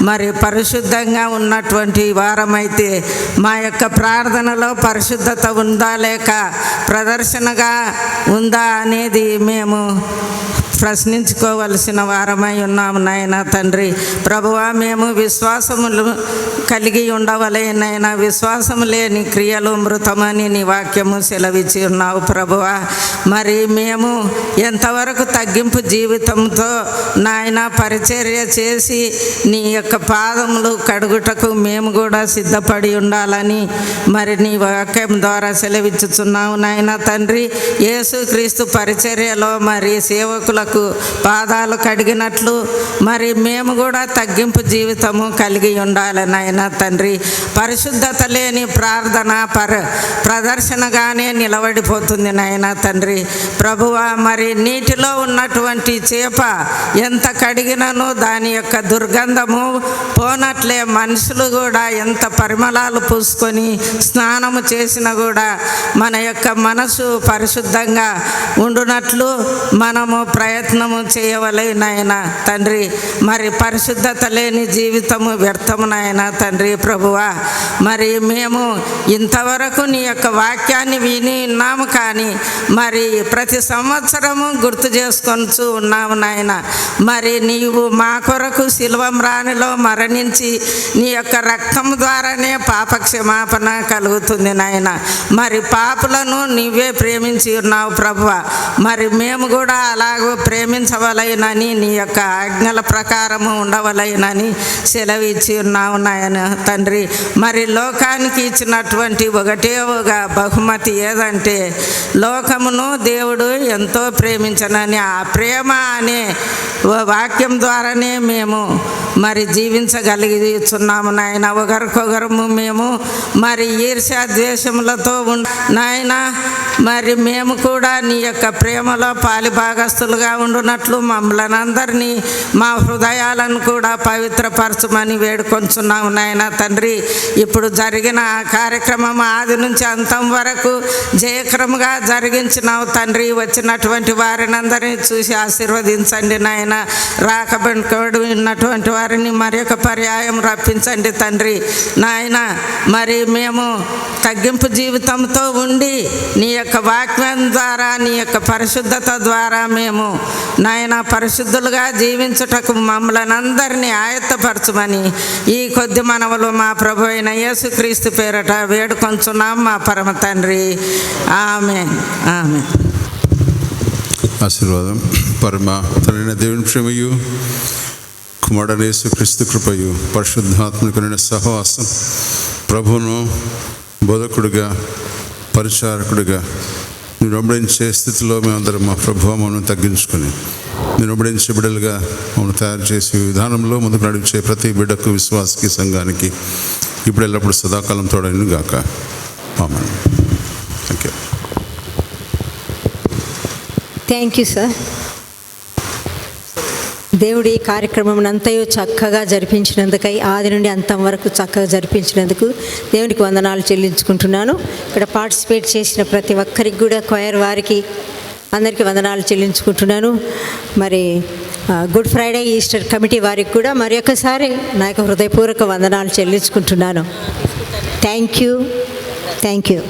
మరి పరిశుద్ధంగా ఉన్నటువంటి వారమైతే మా యొక్క ప్రార్థనలో పరిశుద్ధత ఉందా లేక ప్రదర్శనగా ఉందా అనేది మేము ప్రశ్నించుకోవలసిన వారమై ఉన్నాము నాయన తండ్రి. ప్రభువా, మేము విశ్వాసములు కలిగి ఉండవలేనైనా విశ్వాసము లేని క్రియలు మృతమని నీ వాక్యము సెలవిచ్చి ఉన్నావు ప్రభువా. మరి మేము ఎంతవరకు తగ్గింపు జీవితంతో నాయన పరిచర్య చేసి నీ యొక్క పాదములు కడుగుటకు మేము కూడా సిద్ధపడి ఉండాలని మరి నీ వాక్యం ద్వారా సెలవిచ్చుచున్నావు నాయన తండ్రి. యేసుక్రీస్తు పరిచర్యలో మరి సేవకులకు అపోస్తలకు పాదాలు కడిగినట్లు మరి మేము కూడా తగ్గింపు జీవితము కలిగి ఉండాలి నాయన తండ్రి. పరిశుద్ధత లేని ప్రార్థన ప్రదర్శనగానే నిలబడిపోతుంది నాయన తండ్రి. ప్రభువా, మరి నీటిలో ఉన్నటువంటి చేప ఎంత కడిగినను దాని యొక్క దుర్గంధము పోనట్లే మనుషులు కూడా ఎంత పరిమళాలు పూసుకొని స్నానము చేసినా కూడా మన యొక్క మనసు పరిశుద్ధంగా ఉండునట్లు మనము ప్రయత్నము చేయవలె నాయన తండ్రి. మరి పరిశుద్ధత లేని జీవితము వ్యర్థము నాయన తండ్రి. ప్రభువా, మరి మేము ఇంతవరకు నీ యొక్క వాక్యాన్ని విని ఉన్నాము, కానీ మరి ప్రతి సంవత్సరము గుర్తు చేసుకొనుచు ఉన్నాము నాయన. మరి నీవు మా కొరకు శిలువ మ్రాణిలో మరణించి నీ యొక్క రక్తము ద్వారానే పాప క్షమాపణ కలుగుతుంది నాయన. మరి పాపులను నీవే ప్రేమించి ఉన్నావు ప్రభువా. మరి మేము కూడా అలాగూ ప్రేమించవలైనని నీ యొక్క ఆజ్ఞల ప్రకారము ఉండవలైనని సెలవు ఇచ్చి ఉన్నావు నాయన తండ్రి. మరి లోకానికి ఇచ్చినటువంటి ఒకటే ఒక బహుమతి ఏదంటే లోకమును దేవుడు ఎంతో ప్రేమించనని ఆ ప్రేమ అనే వాక్యం ద్వారానే మేము మరి జీవించగలుగుతున్నాము నాయన. ఒకరికొకరము మేము మరి ఈర్ష్య ద్వేషములతో నాయన మరి మేము కూడా నీ యొక్క ప్రేమలో పాలిభాగస్తులుగా ఉండునట్లు మమ్మల్ని అందరినీ మా హృదయాలను కూడా పవిత్రపరచమని వేడుకొంచున్నాము నాయన తండ్రి. ఇప్పుడు జరిగిన కార్యక్రమం ఆది నుంచి అంతం వరకు జయక్రమంగా జరిగించినావు తండ్రి. వచ్చినటువంటి వారిని అందరినీ చూసి ఆశీర్వదించండి నాయన. రాకబడి ఉన్నటువంటి వారిని మరి ఒక పర్యాయం రప్పించండి తండ్రి నాయన. మరి మేము తగ్గింపు జీవితంతో ఉండి నీ యొక్క వాక్యం ద్వారా నీ యొక్క పరిశుద్ధత ద్వారా మేము నాయన పరిశుద్ధులుగా జీవించుటకు మమ్మల్ని అందరినీ ఆయత్తపరచమని ఈ కొద్ది మనవలు మా ప్రభు అయిన యేసుక్రీస్తు పేరట వేడుకొంచున్నాం మా పరమ తండ్రి. ఆమేన్, ఆమేన్. ఆశీర్వాదం. పరమ తండ్రైన దేవుని ప్రేమయు కుమారుడైన యేసుక్రీస్తు కృపయు పరిశుద్ధాత్మకునైన సహవాసం ప్రభువును బోధకుడిగా పరిచారకుడిగా మీరు వెంబడించే స్థితిలో మేమందరం మా ప్రభువు మమ్మల్ని తగ్గించుకొని మీరు వెంబడించే బిడ్డలుగా మమ్మల్ని తయారు చేసే విధానంలో ముందుకు నడిచే ప్రతి బిడ్డకు విశ్వాసకి సంఘానికి ఇప్పుడు ఎల్లప్పుడు సదాకాలం తోడైన గాక. Amen. Thank you. Thank you sir. దేవుడి కార్యక్రమం అంతయు చక్కగా జరిపించినందుకై ఆది నుండి అంతం వరకు చక్కగా జరిపించినందుకు దేవునికి వందనాలు చెల్లించుకుంటున్నాను. ఇక్కడ పార్టిసిపేట్ చేసిన ప్రతి ఒక్కరికి కూడా క్వైర్ వారికి అందరికీ వందనాలు చెల్లించుకుంటున్నాను. మరి గుడ్ ఫ్రైడే ఈస్టర్ కమిటీ వారికి కూడా మరి ఒకసారి నా యొక్క హృదయపూర్వక వందనాలు చెల్లించుకుంటున్నాను. Thank you.